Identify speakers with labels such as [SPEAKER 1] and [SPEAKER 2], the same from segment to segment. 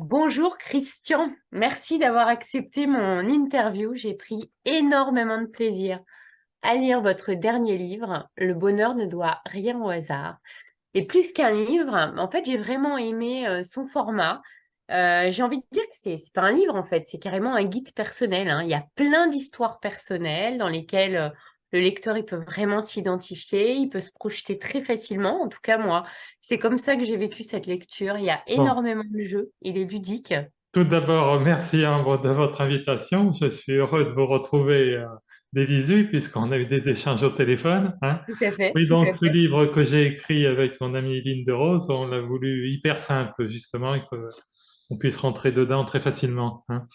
[SPEAKER 1] Bonjour Christian, merci d'avoir accepté mon interview. J'ai pris énormément de plaisir à lire votre dernier livre, Le bonheur ne doit rien au hasard. Et plus qu'un livre, en fait, j'ai vraiment aimé son format. J'ai envie de dire que c'est pas un livre en fait, c'est carrément un guide personnel, hein. Il y a plein d'histoires personnelles dans lesquelles le lecteur il peut vraiment s'identifier, il peut se projeter très facilement. En tout cas, moi, c'est comme ça que j'ai vécu cette lecture. Il y a
[SPEAKER 2] Bon,
[SPEAKER 1] énormément de jeux, il est ludique.
[SPEAKER 2] tout d'abord, merci Ambre de votre invitation. Je suis heureux de vous retrouver des visus puisqu'on a eu des échanges au téléphone, hein.
[SPEAKER 1] Tout à fait,
[SPEAKER 2] Oui,
[SPEAKER 1] tout
[SPEAKER 2] donc
[SPEAKER 1] à
[SPEAKER 2] ce
[SPEAKER 1] fait.
[SPEAKER 2] livre que j'ai écrit avec mon amie Lynn de Rose, on l'a voulu hyper simple justement et qu'on puisse rentrer dedans très facilement, hein.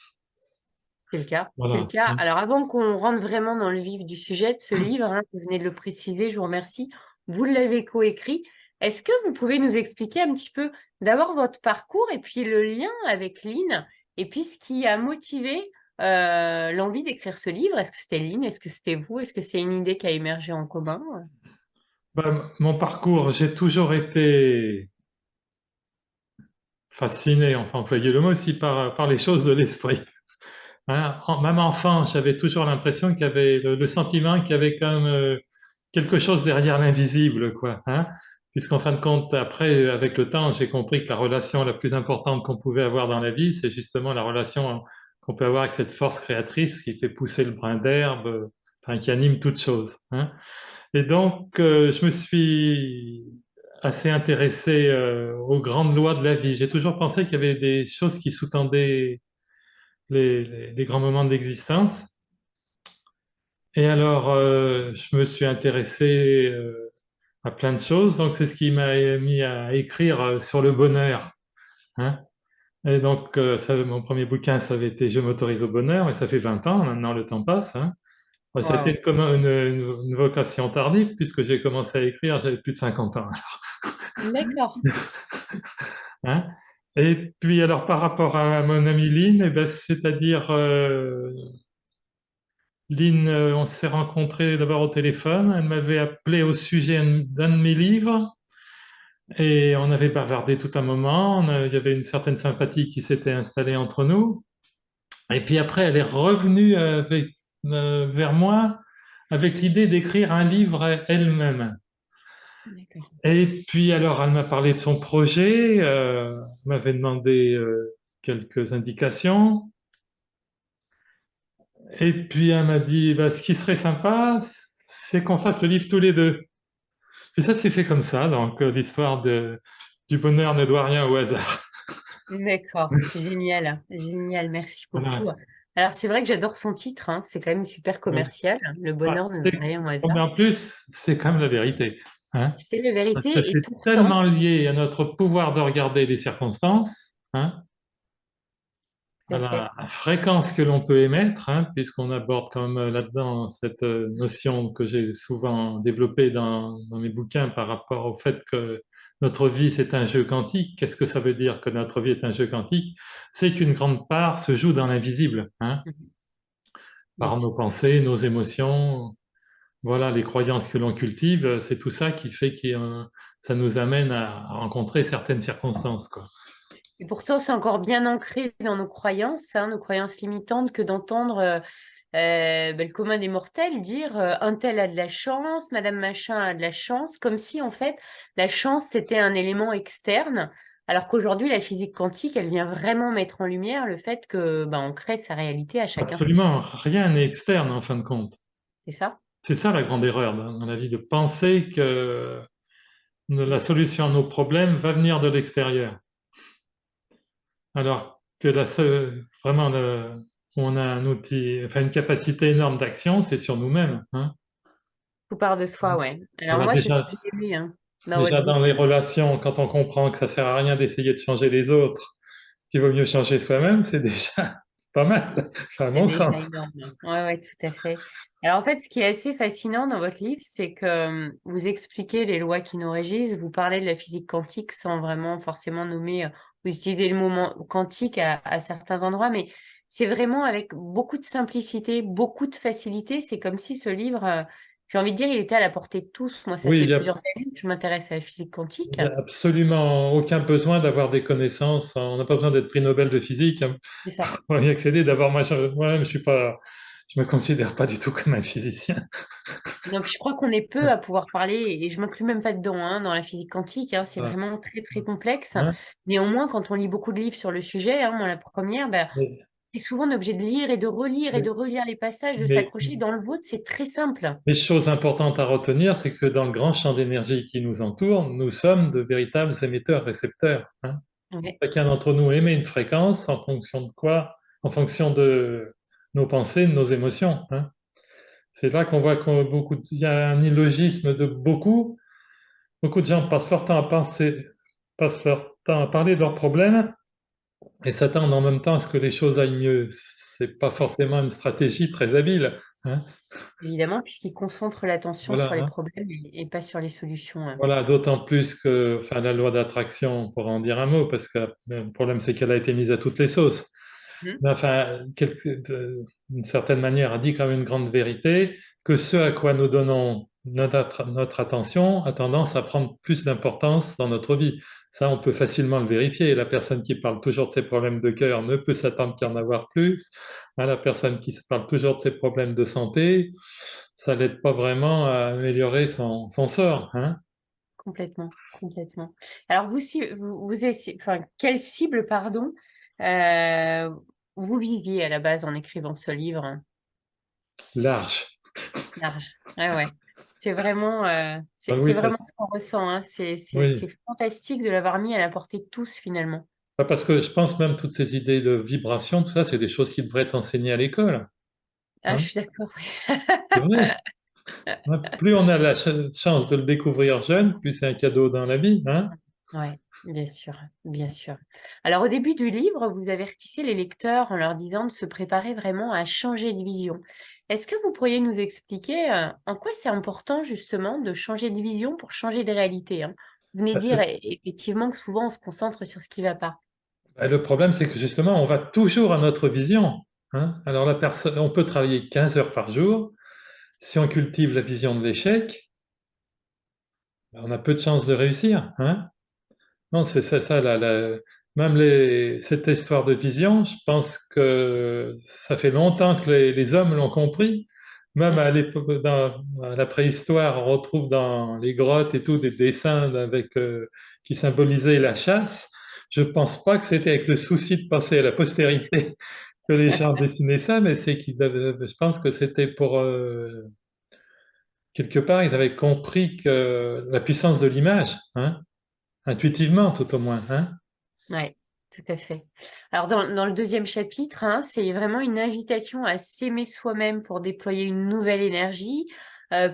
[SPEAKER 1] C'est le cas. C'est le
[SPEAKER 2] Voilà.
[SPEAKER 1] cas. Alors, avant qu'on rentre vraiment dans le vif du sujet de ce livre, hein, vous venez de le préciser, je vous remercie. Vous l'avez coécrit. Est-ce que vous pouvez nous expliquer un petit peu d'abord votre parcours et puis le lien avec Lynn et puis ce qui a motivé l'envie d'écrire ce livre? Est-ce que c'était Lynn? Est-ce que c'était vous? Est-ce que c'est une idée qui a émergé en commun?
[SPEAKER 2] Mon parcours, j'ai toujours été fasciné, enfin employer le mot aussi, par les choses de l'esprit, hein. Même enfant, j'avais toujours l'impression qu'il y avait le sentiment qu'il y avait quand même quelque chose derrière l'invisible, quoi, hein. Puisqu'en fin de compte, après, avec le temps, j'ai compris que la relation la plus importante qu'on pouvait avoir dans la vie, c'est justement la relation qu'on peut avoir avec cette force créatrice qui fait pousser le brin d'herbe, enfin, qui anime toute chose, hein. Et donc, je me suis assez intéressé aux grandes lois de la vie. J'ai toujours pensé qu'il y avait des choses qui sous-tendaient les grands moments d'existence. Et alors, je me suis intéressé à plein de choses. Donc, c'est ce qui m'a mis à écrire sur le bonheur, hein. Et donc, mon premier bouquin, ça avait été Je m'autorise au bonheur, et ça fait 20 ans, maintenant le temps passe, hein. Enfin, ça a
[SPEAKER 1] Waouh.
[SPEAKER 2] été comme une vocation tardive, puisque j'ai commencé à écrire, j'avais plus de 50 ans,
[SPEAKER 1] D'accord.
[SPEAKER 2] hein. Et puis, alors, par rapport à mon amie Lynn, eh ben, c'est-à-dire, Lynn, on s'est rencontrés d'abord au téléphone. Elle m'avait appelé au sujet d'un de mes livres et on avait bavardé tout un moment. Il y avait une certaine sympathie qui s'était installée entre nous. Et puis après, elle est revenue vers moi avec l'idée d'écrire un livre elle-même.
[SPEAKER 1] D'accord.
[SPEAKER 2] Et puis alors, elle m'a parlé de son projet, m'avait demandé quelques indications. Et puis elle m'a dit, bah, ce qui serait sympa, c'est qu'on fasse le livre tous les deux. Et ça s'est fait comme ça, donc l'histoire du bonheur ne doit rien au hasard.
[SPEAKER 1] D'accord. Génial. Génial. Merci beaucoup.
[SPEAKER 2] Voilà.
[SPEAKER 1] Alors, c'est vrai que j'adore son titre, hein. C'est quand même super
[SPEAKER 2] Ouais.
[SPEAKER 1] commercial. Le
[SPEAKER 2] Ah,
[SPEAKER 1] bonheur ne doit rien au
[SPEAKER 2] mais
[SPEAKER 1] hasard.
[SPEAKER 2] en plus, c'est quand même la vérité, hein,
[SPEAKER 1] C'est la
[SPEAKER 2] parce que
[SPEAKER 1] vérité et
[SPEAKER 2] c'est
[SPEAKER 1] pourtant,
[SPEAKER 2] tellement lié à notre pouvoir de regarder les circonstances, hein,
[SPEAKER 1] tout
[SPEAKER 2] à
[SPEAKER 1] à fait.
[SPEAKER 2] la fréquence que l'on peut émettre, hein, puisqu'on aborde comme là-dedans cette notion que j'ai souvent développée dans mes bouquins par rapport au fait que notre vie c'est un jeu quantique. Qu'est-ce que ça veut dire que notre vie est un jeu quantique? C'est qu'une grande part se joue dans l'invisible, hein,
[SPEAKER 1] Mhm. Bien
[SPEAKER 2] par
[SPEAKER 1] sûr.
[SPEAKER 2] nos pensées, nos émotions, voilà, les croyances que l'on cultive, c'est tout ça qui fait que ça nous amène à rencontrer certaines circonstances, quoi.
[SPEAKER 1] Et pourtant, c'est encore bien ancré dans nos croyances limitantes, que d'entendre le commun des mortels dire un tel a de la chance, Madame Machin a de la chance, comme si en fait la chance c'était un élément externe, alors qu'aujourd'hui la physique quantique, elle vient vraiment mettre en lumière le fait que on crée sa réalité à chaque instant.
[SPEAKER 2] Absolument, rien n'est externe en fin de compte.
[SPEAKER 1] C'est ça?
[SPEAKER 2] C'est ça la grande erreur dans la vie, de penser que la solution à nos problèmes va venir de l'extérieur. Alors que vraiment, on a un outil, enfin une capacité énorme d'action, c'est sur nous-mêmes, hein.
[SPEAKER 1] Tout part de soi, ouais. Alors
[SPEAKER 2] Voilà,
[SPEAKER 1] moi, c'est ce que j'ai aimé hein, dans votre
[SPEAKER 2] déjà dans les
[SPEAKER 1] bouquin.
[SPEAKER 2] relations, quand on comprend que ça sert à rien d'essayer de changer les autres, qu'il vaut mieux changer soi-même, c'est déjà pas mal, enfin, à
[SPEAKER 1] C'est
[SPEAKER 2] mon
[SPEAKER 1] déjà
[SPEAKER 2] sens.
[SPEAKER 1] énorme. Ouais, ouais, tout à fait. Alors en fait, ce qui est assez fascinant dans votre livre, c'est que vous expliquez les lois qui nous régissent, vous parlez de la physique quantique sans vraiment forcément nommer, vous utilisez le mot quantique à certains endroits, mais c'est vraiment avec beaucoup de simplicité, beaucoup de facilité. C'est comme si ce livre, J'ai envie de dire, il était à la portée de tous. Moi, ça
[SPEAKER 2] Oui,
[SPEAKER 1] fait plusieurs années que je m'intéresse à la physique
[SPEAKER 2] il
[SPEAKER 1] quantique.
[SPEAKER 2] y a absolument aucun besoin d'avoir des connaissances. On n'a pas besoin d'être prix Nobel de physique, hein,
[SPEAKER 1] C'est ça.
[SPEAKER 2] pour y accéder. D'abord, moi-même, je me considère pas du tout comme un physicien.
[SPEAKER 1] Donc, je crois qu'on est peu à pouvoir parler, et je m'inclus même pas dedans, hein, dans la physique quantique, hein, c'est
[SPEAKER 2] Voilà.
[SPEAKER 1] vraiment très, très complexe.
[SPEAKER 2] Hein.
[SPEAKER 1] Néanmoins, quand on lit beaucoup de livres sur le sujet, hein, moi, la première, ben,
[SPEAKER 2] Mais,
[SPEAKER 1] et souvent, on est obligé de lire et
[SPEAKER 2] mais,
[SPEAKER 1] de relire les passages, de
[SPEAKER 2] mais
[SPEAKER 1] s'accrocher. Dans le vôtre, c'est très simple.
[SPEAKER 2] les choses importantes à retenir, c'est que dans le grand champ d'énergie qui nous entoure, nous sommes de véritables émetteurs-récepteurs. Hein.
[SPEAKER 1] Ouais,
[SPEAKER 2] Chacun d'entre nous émet une fréquence en fonction de quoi? En fonction de nos pensées, de nos émotions. Hein. C'est là qu'on voit il y a un illogisme de beaucoup. Beaucoup de gens passent leur temps à parler de leurs problèmes et s'attendent en même temps à ce que les choses aillent mieux. C'est pas forcément une stratégie très habile. Hein.
[SPEAKER 1] évidemment, puisqu'il concentre l'attention
[SPEAKER 2] Voilà.
[SPEAKER 1] sur les
[SPEAKER 2] Hein.
[SPEAKER 1] problèmes et pas sur les solutions.
[SPEAKER 2] Voilà, d'autant plus que, enfin, la loi d'attraction, pour en dire un mot, parce que le problème, c'est qu'elle a été mise à toutes les sauces.
[SPEAKER 1] Hmm.
[SPEAKER 2] Mais enfin, d'une certaine manière, a dit quand même une grande vérité, que ce à quoi nous donnons notre attention a tendance à prendre plus d'importance dans notre vie. Ça, on peut facilement le vérifier. La personne qui parle toujours de ses problèmes de cœur ne peut s'attendre qu'il y en avoir plus. Hein, la personne qui se parle toujours de ses problèmes de santé, ça l'aide pas vraiment à améliorer son sort. Hein.
[SPEAKER 1] Complètement, complètement. Alors, vous, si, enfin, quelle cible, pardon, euh, vous viviez à la base en écrivant ce livre?
[SPEAKER 2] Large.
[SPEAKER 1] Large. Ah ouais. C'est vraiment,
[SPEAKER 2] Ah
[SPEAKER 1] c'est
[SPEAKER 2] oui,
[SPEAKER 1] vraiment ce qu'on ressent, hein.
[SPEAKER 2] oui.
[SPEAKER 1] C'est fantastique de l'avoir mis à la portée de tous, finalement.
[SPEAKER 2] Parce que je pense même toutes ces idées de vibration, tout ça, c'est des choses qui devraient être enseignées à l'école.
[SPEAKER 1] Ah,
[SPEAKER 2] Hein.
[SPEAKER 1] je suis d'accord. Oui.
[SPEAKER 2] C'est vrai. Hein. Plus on a la chance de le découvrir jeune, plus c'est un cadeau dans la vie. Hein.
[SPEAKER 1] Ouais, bien sûr, bien sûr. Alors, au début du livre, vous avertissez les lecteurs en leur disant de se préparer vraiment à changer de vision. Est-ce que vous pourriez nous expliquer en quoi c'est important justement de changer de vision pour changer de réalité, hein? Vous venez de
[SPEAKER 2] Parce
[SPEAKER 1] dire
[SPEAKER 2] que
[SPEAKER 1] effectivement que souvent on se concentre sur ce qui ne va pas.
[SPEAKER 2] le problème, c'est que justement, on va toujours à notre vision. Hein. Alors la personne, on peut travailler 15 heures par jour. Si on cultive la vision de l'échec, on a peu de chances de réussir. Hein. Non, c'est ça, même cette histoire de vision, je pense que ça fait longtemps que les hommes l'ont compris. Même à
[SPEAKER 1] Ouais.
[SPEAKER 2] l'époque, à la préhistoire, on retrouve dans les grottes et tout des dessins qui symbolisaient la chasse. Je pense pas que c'était avec le souci de passer à la postérité que les gens dessinaient ça, mais je pense que c'était pour quelque part, ils avaient compris que la puissance de l'image, hein, intuitivement tout au moins, hein.
[SPEAKER 1] Ouais, tout à fait. Alors, dans le deuxième chapitre, hein, c'est vraiment une invitation à s'aimer soi-même pour déployer une nouvelle énergie,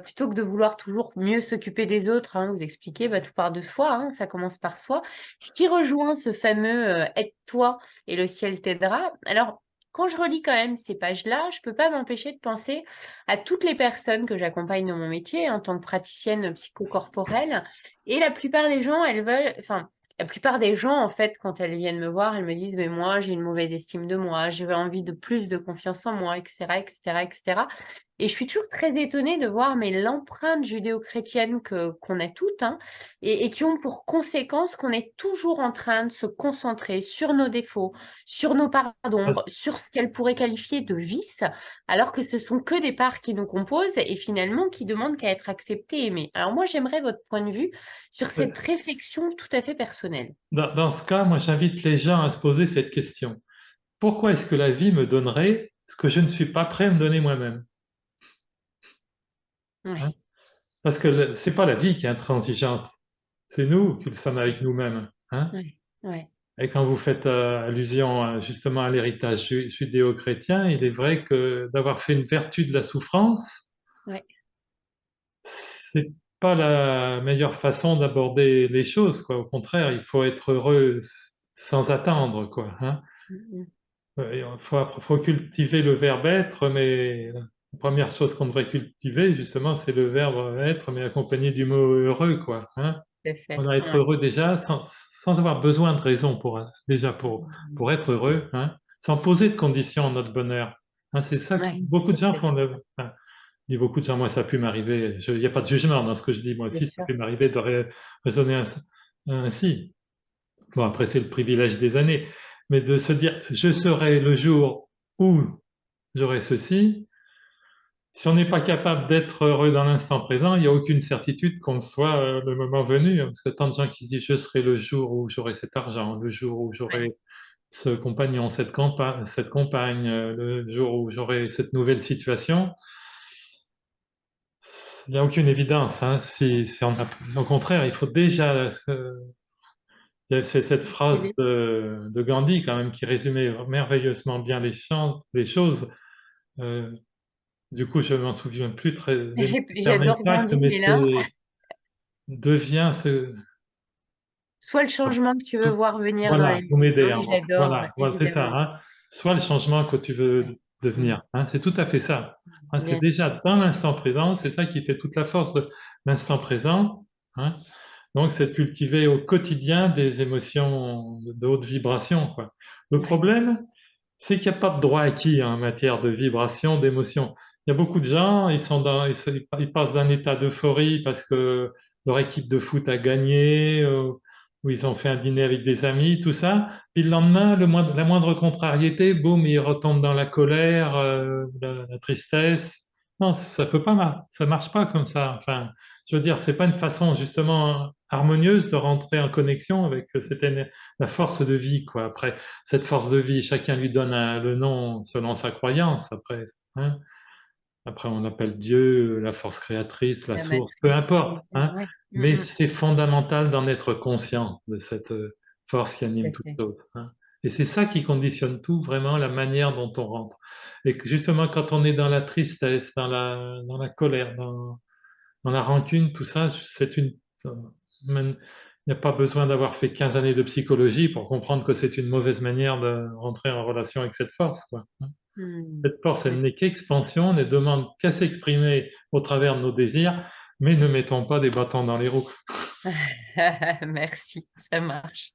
[SPEAKER 1] plutôt que de vouloir toujours mieux s'occuper des autres, hein. Vous expliquez, bah, tout part de soi, hein, ça commence par soi. Ce qui rejoint ce fameux aide-toi et le ciel t'aidera. Alors, quand je relis quand même ces pages-là, je peux pas m'empêcher de penser à toutes les personnes que j'accompagne dans mon métier en tant que praticienne psychocorporelle. Et la plupart des gens, elles veulent, enfin, la plupart des gens, en fait, quand elles viennent me voir, elles me disent, mais moi, j'ai une mauvaise estime de moi, j'ai envie de plus de confiance en moi, etc., etc., etc. Et je suis toujours très étonnée de voir mais l'empreinte judéo-chrétienne qu'on a toutes, hein, et qui ont pour conséquence qu'on est toujours en train de se concentrer sur nos défauts, sur nos parts d'ombre, sur ce qu'elles pourraient qualifier de vices, alors que ce sont que des parts qui nous composent et finalement qui demandent qu'à être acceptées et aimées. Alors moi, j'aimerais votre point de vue sur cette réflexion tout à fait personnelle.
[SPEAKER 2] Dans ce cas, moi, j'invite les gens à se poser cette question. Pourquoi est-ce que la vie me donnerait ce que je ne suis pas prêt à me donner moi-même? Hein.
[SPEAKER 1] Ouais,
[SPEAKER 2] Parce que c'est pas la vie qui est intransigeante, c'est nous qui le sommes avec nous-mêmes. Hein.
[SPEAKER 1] ouais, ouais,
[SPEAKER 2] Et quand vous faites allusion justement à l'héritage judéo-chrétien, il est vrai que d'avoir fait une vertu de la souffrance,
[SPEAKER 1] ouais.
[SPEAKER 2] c'est pas la meilleure façon d'aborder les choses, quoi. Au contraire, il faut être heureux sans attendre, quoi. Hein.
[SPEAKER 1] Mm,
[SPEAKER 2] Faut cultiver le verbe être, mais la première chose qu'on devrait cultiver, justement, c'est le verbe être, mais accompagné du mot heureux, quoi. Hein.
[SPEAKER 1] tout à fait.
[SPEAKER 2] On a être
[SPEAKER 1] Ouais.
[SPEAKER 2] heureux déjà, sans avoir besoin de raison déjà
[SPEAKER 1] Mm,
[SPEAKER 2] pour être heureux, hein, sans poser de conditions à notre bonheur. Hein, c'est ça que
[SPEAKER 1] ouais,
[SPEAKER 2] beaucoup de gens
[SPEAKER 1] c'est
[SPEAKER 2] font
[SPEAKER 1] ça.
[SPEAKER 2] enfin, dis beaucoup de gens, moi ça a pu m'arriver, il n'y a pas de jugement dans ce que je dis, moi
[SPEAKER 1] bien
[SPEAKER 2] aussi ça a
[SPEAKER 1] sûr.
[SPEAKER 2] pu m'arriver de raisonner ainsi. Bon, après c'est le privilège des années, mais de se dire, je serai le jour où j'aurai ceci. Si on n'est pas capable d'être heureux dans l'instant présent, il n'y a aucune certitude qu'on le soit le moment venu, hein, parce que tant de gens qui se disent je serai le jour où j'aurai cet argent, le jour où
[SPEAKER 1] Ouais,
[SPEAKER 2] j'aurai ce compagnon, cette compagne, le jour où j'aurai cette nouvelle situation, il n'y a aucune évidence, hein. Si on au contraire, il faut déjà, c'est cette phrase
[SPEAKER 1] cultiver.
[SPEAKER 2] de Gandhi quand même qui résumait merveilleusement bien les choses. Euh, du coup, je m'en souviens plus très des termes
[SPEAKER 1] J'adore
[SPEAKER 2] exacts,
[SPEAKER 1] Gandhi,
[SPEAKER 2] mais
[SPEAKER 1] mais là,
[SPEAKER 2] c'est devient ce
[SPEAKER 1] soit le changement que tu veux
[SPEAKER 2] tout-
[SPEAKER 1] voir venir dans la
[SPEAKER 2] voilà,
[SPEAKER 1] vie.
[SPEAKER 2] vous m'aidez,
[SPEAKER 1] Ah
[SPEAKER 2] hein,
[SPEAKER 1] oui, j'adore, ouais,
[SPEAKER 2] voilà, c'est ça,
[SPEAKER 1] évidemment.
[SPEAKER 2] hein. Soit le changement que tu veux
[SPEAKER 1] Ouais. Mm.
[SPEAKER 2] devenir, hein, c'est tout à fait ça. Hein, c'est
[SPEAKER 1] Bien sûr.
[SPEAKER 2] déjà dans l'instant présent, c'est ça qui fait toute la force de l'instant présent, hein. Donc, c'est de cultiver au quotidien des émotions de haute vibration, quoi. Le
[SPEAKER 1] Ouais.
[SPEAKER 2] problème, c'est qu'il n'y a pas de droit acquis en matière de vibration, d'émotion. Il y a beaucoup de gens, ils passent d'un état d'euphorie parce que leur équipe de foot a gagné, ou ils ont fait un dîner avec des amis, tout ça. Puis le lendemain, la moindre contrariété, boum, ils retombent dans la colère, la tristesse. Non, ça peut pas, ça marche pas comme ça. Enfin, je veux dire, c'est pas une façon justement harmonieuse de rentrer en connexion avec la force de vie, quoi. Après, cette force de vie, chacun lui donne le nom selon sa croyance, après, hein. Après, on appelle Dieu, la force créatrice, la
[SPEAKER 1] La
[SPEAKER 2] source, peu
[SPEAKER 1] matrice.
[SPEAKER 2] importe, hein.
[SPEAKER 1] Ouais.
[SPEAKER 2] Mais
[SPEAKER 1] Mm, mm.
[SPEAKER 2] c'est fondamental d'en être conscient de cette force qui
[SPEAKER 1] Tout
[SPEAKER 2] anime
[SPEAKER 1] à
[SPEAKER 2] toute
[SPEAKER 1] fait.
[SPEAKER 2] chose, hein. Et c'est ça qui conditionne tout, vraiment, la manière dont on rentre. Et que justement, quand on est dans la tristesse, dans la colère, dans la rancune, tout ça, il n'y a pas besoin d'avoir fait 15 années de psychologie pour comprendre que c'est une mauvaise manière de rentrer en relation avec cette force, quoi.
[SPEAKER 1] Mm.
[SPEAKER 2] Cette force, elle
[SPEAKER 1] Ouais.
[SPEAKER 2] n'est qu'expansion, ne demande qu'à s'exprimer au travers de nos désirs, mais ne mettons pas des bâtons dans les roues.
[SPEAKER 1] Merci, ça marche.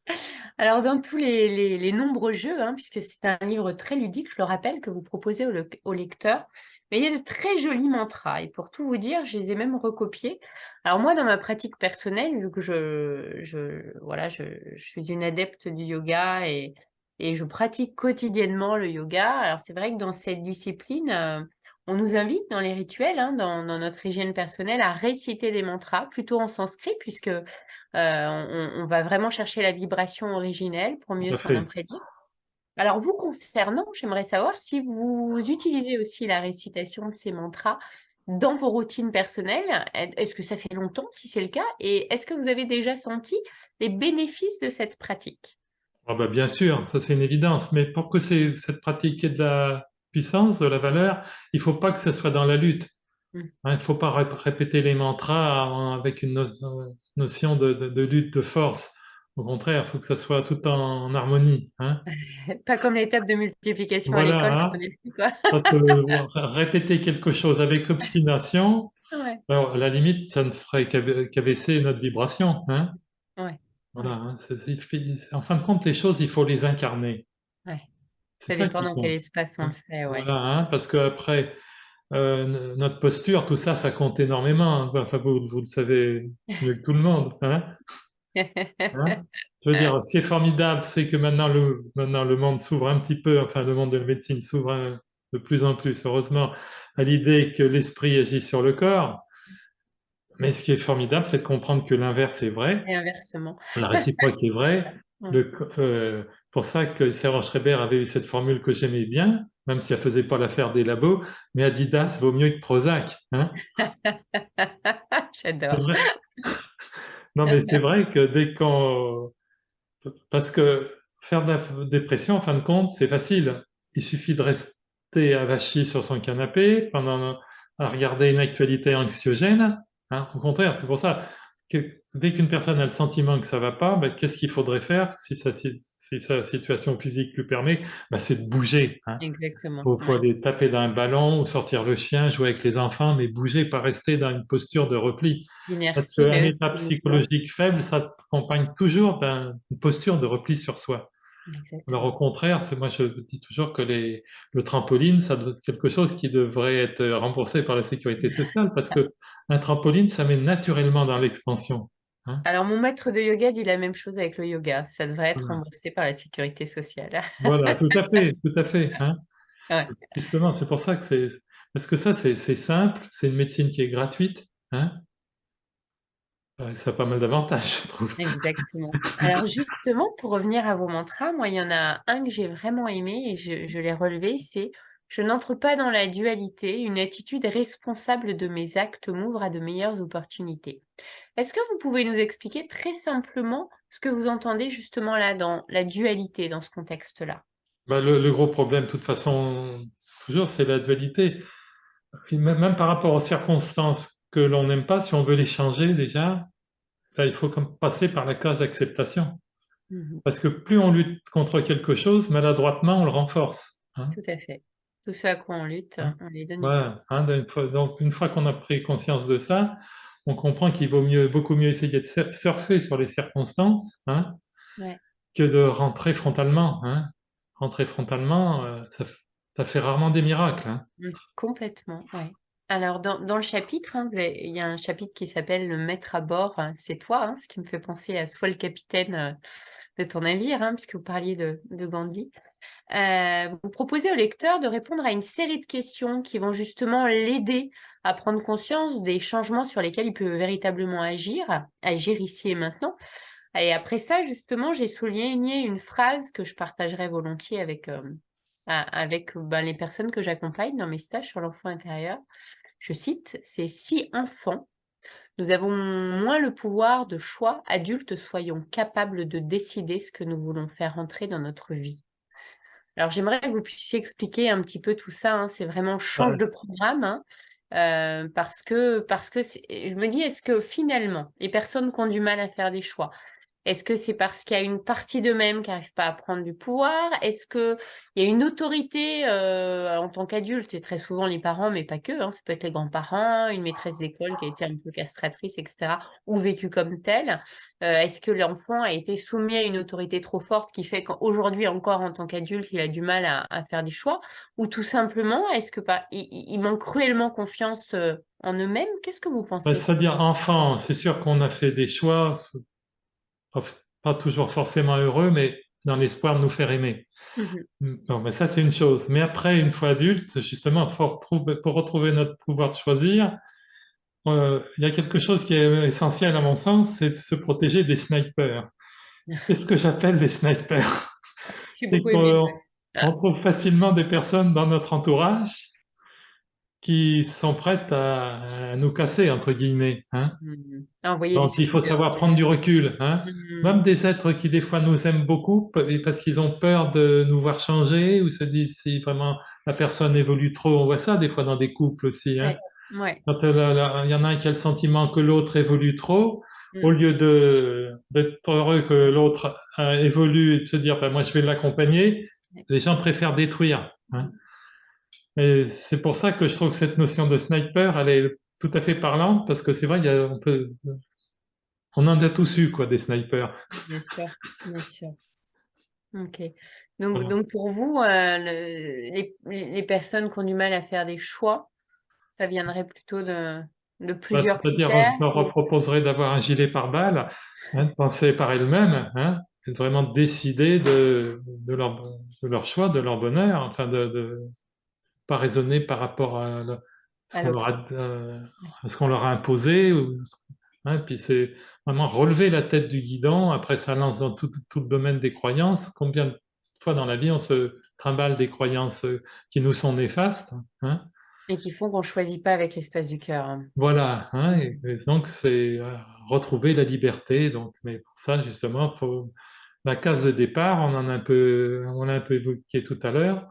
[SPEAKER 1] Alors, dans tous les nombreux jeux, hein, puisque c'est un livre très ludique, je le rappelle, que vous proposez au lecteur, mais il y a de très jolis mantras. Et pour tout vous dire, je les ai même recopiés. Alors moi, dans ma pratique personnelle, vu que voilà, je suis une adepte du yoga et je pratique quotidiennement le yoga, alors c'est vrai que dans cette discipline, on nous invite dans les rituels, hein, dans notre hygiène personnelle, à réciter des mantras, plutôt en sanskrit, puisque on va vraiment chercher la vibration originelle pour mieux
[SPEAKER 2] Tout à
[SPEAKER 1] s'en
[SPEAKER 2] fait.
[SPEAKER 1] imprégner. Alors, vous concernant, j'aimerais savoir si vous utilisez aussi la récitation de ces mantras dans vos routines personnelles. Est-ce que ça fait longtemps, si c'est le cas? Et est-ce que vous avez déjà senti les bénéfices de cette pratique?
[SPEAKER 2] Ah bah bien sûr, ça c'est une évidence, mais pour que cette pratique ait de la puissance, de la valeur, il faut pas que ce soit dans la lutte.
[SPEAKER 1] Mm.
[SPEAKER 2] Hein, il ne faut pas répéter les mantras avec une notion de lutte de force. Au contraire, il faut que ça soit tout en harmonie, hein.
[SPEAKER 1] Pas comme l'étape de multiplication à
[SPEAKER 2] Voilà,
[SPEAKER 1] l'école, je
[SPEAKER 2] hein.
[SPEAKER 1] connais plus, quoi.
[SPEAKER 2] Parce que répéter quelque chose avec obstination,
[SPEAKER 1] Ouais,
[SPEAKER 2] alors, à la limite, ça ne ferait qu'abaisser notre vibration, hein.
[SPEAKER 1] ouais,
[SPEAKER 2] Voilà,
[SPEAKER 1] ouais,
[SPEAKER 2] hein. En fin de compte, les choses, il faut les incarner.
[SPEAKER 1] ouais.
[SPEAKER 2] C'est
[SPEAKER 1] Ça
[SPEAKER 2] ça
[SPEAKER 1] dépend
[SPEAKER 2] qui
[SPEAKER 1] dans quel
[SPEAKER 2] compte,
[SPEAKER 1] espace on le
[SPEAKER 2] hein.
[SPEAKER 1] fait, ouais.
[SPEAKER 2] Voilà, hein, parce qu'après, notre posture, tout ça, ça compte énormément, hein. Enfin, vous le savez mieux que tout le monde, hein. Hein. Je veux dire, ce qui est formidable, c'est que maintenant le monde s'ouvre un petit peu, enfin le monde de la médecine s'ouvre de plus en plus, heureusement, à l'idée que l'esprit agit sur le corps. Mais ce qui est formidable, c'est de comprendre que l'inverse est vrai,
[SPEAKER 1] Et inversement.
[SPEAKER 2] la réciproque est
[SPEAKER 1] C'est ça.
[SPEAKER 2] vraie.
[SPEAKER 1] Ouais.
[SPEAKER 2] Le, pour ça que Serge Schreiber avait eu cette formule que j'aimais bien, même si elle faisait pas l'affaire des labos, mais Adidas vaut mieux que Prozac, hein. C'est
[SPEAKER 1] J'adore.
[SPEAKER 2] vrai. Non, mais c'est vrai que parce que faire de la dépression, en fin de compte, c'est facile. Il suffit de rester avachi sur son canapé à regarder une actualité anxiogène, hein. Au contraire, c'est pour ça que dès qu'une personne a le sentiment que ça va pas, ben, qu'est-ce qu'il faudrait faire si sa situation physique lui permet? Ben, c'est de bouger, hein.
[SPEAKER 1] Exactement.
[SPEAKER 2] Faut
[SPEAKER 1] Ouais.
[SPEAKER 2] aller taper dans un ballon ou sortir le chien, jouer avec les enfants, mais bouger, pas rester dans une posture de repli. Parce
[SPEAKER 1] D'inertie,
[SPEAKER 2] qu'un
[SPEAKER 1] ben
[SPEAKER 2] état
[SPEAKER 1] oui, c'est le plan.
[SPEAKER 2] psychologique faible, ça s'accompagne toujours d'une posture de repli sur soi. Alors au
[SPEAKER 1] exactement.
[SPEAKER 2] contraire, moi je dis toujours que le trampoline, ça doit être quelque chose qui devrait être remboursé par la sécurité sociale parce que un trampoline, ça met naturellement dans l'expansion. Hein.
[SPEAKER 1] Alors, mon maître de yoga dit la même chose avec le yoga. Ça devrait être
[SPEAKER 2] Voilà.
[SPEAKER 1] remboursé par la sécurité sociale.
[SPEAKER 2] Voilà, tout à fait. Hein.
[SPEAKER 1] Ouais,
[SPEAKER 2] Justement, c'est pour ça que parce que ça, c'est simple, c'est une médecine qui est gratuite. Hein. Ça a pas mal d'avantages, je trouve.
[SPEAKER 1] exactement. Alors, justement, pour revenir à vos mantras, moi, il y en a un que j'ai vraiment aimé et je l'ai relevé, c'est: je n'entre pas dans la dualité, une attitude responsable de mes actes m'ouvre à de meilleures opportunités. Est-ce que vous pouvez nous expliquer très simplement ce que vous entendez justement là dans la dualité, dans ce contexte-là?
[SPEAKER 2] Bah, le gros problème, de toute façon, toujours, c'est la dualité. Et même par rapport aux circonstances que l'on n'aime pas, si on veut les changer déjà, ben, il faut comme passer par la case acceptation.
[SPEAKER 1] Mmh.
[SPEAKER 2] Parce que plus on lutte contre quelque chose, maladroitement, on le renforce. Hein,
[SPEAKER 1] Tout à fait. Tout ce à quoi on lutte,
[SPEAKER 2] hein.
[SPEAKER 1] on lui donne du pouvoir.
[SPEAKER 2] Voilà. Hein, donc, une fois qu'on a pris conscience de ça, on comprend qu'il vaut mieux, beaucoup mieux essayer de surfer sur les circonstances, hein,
[SPEAKER 1] Ouais,
[SPEAKER 2] que de rentrer frontalement. Hein. Rentrer frontalement, ça fait rarement des miracles. Hein.
[SPEAKER 1] complètement, ouais. Alors dans le chapitre, hein, il y a un chapitre qui s'appelle «Le maître à bord, c'est toi», hein, ce qui me fait penser à «Sois le capitaine, de ton navire», hein, puisque vous parliez de Gandhi. Vous proposez au lecteur de répondre à une série de questions qui vont justement l'aider à prendre conscience des changements sur lesquels il peut véritablement agir ici et maintenant. Et après ça, justement, j'ai souligné une phrase que je partagerai volontiers avec ben, les personnes que j'accompagne dans mes stages sur l'enfant intérieur. Je cite, c'est: «Si enfant, nous avons moins le pouvoir de choix, adultes, soyons capables de décider ce que nous voulons faire entrer dans notre vie». Alors j'aimerais que vous puissiez expliquer un petit peu tout ça, hein. C'est vraiment change
[SPEAKER 2] Ouais.
[SPEAKER 1] de programme, hein, parce que je me dis: «Est-ce que finalement, les personnes qui ont du mal à faire des choix, est-ce que c'est parce qu'il y a une partie d'eux-mêmes qui n'arrive pas à prendre du pouvoir? Est-ce qu'il y a une autorité, en tant qu'adulte, et très souvent les parents, mais pas que, hein, ça peut être les grands-parents, une maîtresse d'école qui a été un peu castratrice et cetera, ou vécue comme telle? Est-ce que l'enfant a été soumis à une autorité trop forte qui fait qu'aujourd'hui encore en tant qu'adulte, il a du mal à faire des choix? Ou tout simplement, est-ce que pas ils manquent cruellement confiance, en eux-mêmes? Qu'est-ce que vous
[SPEAKER 2] Bah,
[SPEAKER 1] pensez?
[SPEAKER 2] c'est-à-dire, enfant, c'est sûr qu'on a fait des choix, pas toujours forcément heureux, mais dans l'espoir de nous faire aimer.
[SPEAKER 1] Mmh.
[SPEAKER 2] Bon, mais ça, c'est une chose. Mais après, une fois adulte, justement, pour retrouver notre pouvoir de choisir, il y a quelque chose qui est essentiel à mon sens, c'est de se protéger des snipers. Qu'est-ce que j'appelle les snipers?
[SPEAKER 1] J'ai
[SPEAKER 2] C'est
[SPEAKER 1] beaucoup aimé ça.
[SPEAKER 2] qu'on trouve facilement des personnes dans notre entourage qui sont prêtes à nous casser, entre guillemets. Hein.
[SPEAKER 1] Envoyer des
[SPEAKER 2] Donc, il faut
[SPEAKER 1] spoilers,
[SPEAKER 2] savoir
[SPEAKER 1] ouais.
[SPEAKER 2] prendre du recul. Hein.
[SPEAKER 1] Mmh.
[SPEAKER 2] Même des êtres qui, des fois, nous aiment beaucoup parce qu'ils ont peur de nous voir changer ou se disent si vraiment la personne évolue trop. On voit ça des fois dans des couples aussi. Hein.
[SPEAKER 1] Ouais, ouais.
[SPEAKER 2] Quand il y en a un qui a le sentiment que l'autre évolue trop, au
[SPEAKER 1] Mmh.
[SPEAKER 2] lieu d'être heureux que l'autre évolue et de se dire ben, moi je vais l'accompagner,
[SPEAKER 1] Ouais.
[SPEAKER 2] les gens préfèrent détruire. Hein.
[SPEAKER 1] Mmh.
[SPEAKER 2] Et c'est pour ça que je trouve que cette notion de sniper, elle est tout à fait parlante parce que c'est vrai, on en a tous eu quoi, des snipers.
[SPEAKER 1] Bien sûr, bien sûr. OK. Donc
[SPEAKER 2] Voilà.
[SPEAKER 1] donc pour vous, les personnes qui ont du mal à faire des choix, ça viendrait plutôt de
[SPEAKER 2] Bah,
[SPEAKER 1] plusieurs
[SPEAKER 2] c'est-à-dire,
[SPEAKER 1] critères
[SPEAKER 2] je leur
[SPEAKER 1] et
[SPEAKER 2] proposerais d'avoir un gilet pare-balles, hein, de penser par elles-mêmes, hein, et de vraiment décider de leur choix, de leur bonheur, enfin de pas raisonner par rapport ce
[SPEAKER 1] à
[SPEAKER 2] qu'on leur
[SPEAKER 1] l'autre. Ouais.
[SPEAKER 2] à ce qu'on leur a imposé. Hein, puis c'est vraiment relever la tête du guidon. Après, ça lance dans tout le domaine des croyances. Combien de fois dans la vie on se trimballe des croyances qui nous sont néfastes, hein.
[SPEAKER 1] Et qui font qu'on choisit pas avec l'espace du cœur, hein.
[SPEAKER 2] Voilà, hein,
[SPEAKER 1] Mmh.
[SPEAKER 2] et donc c'est retrouver la liberté. Donc, mais pour ça, justement, faut la case de départ, on a un peu évoqué tout à l'heure,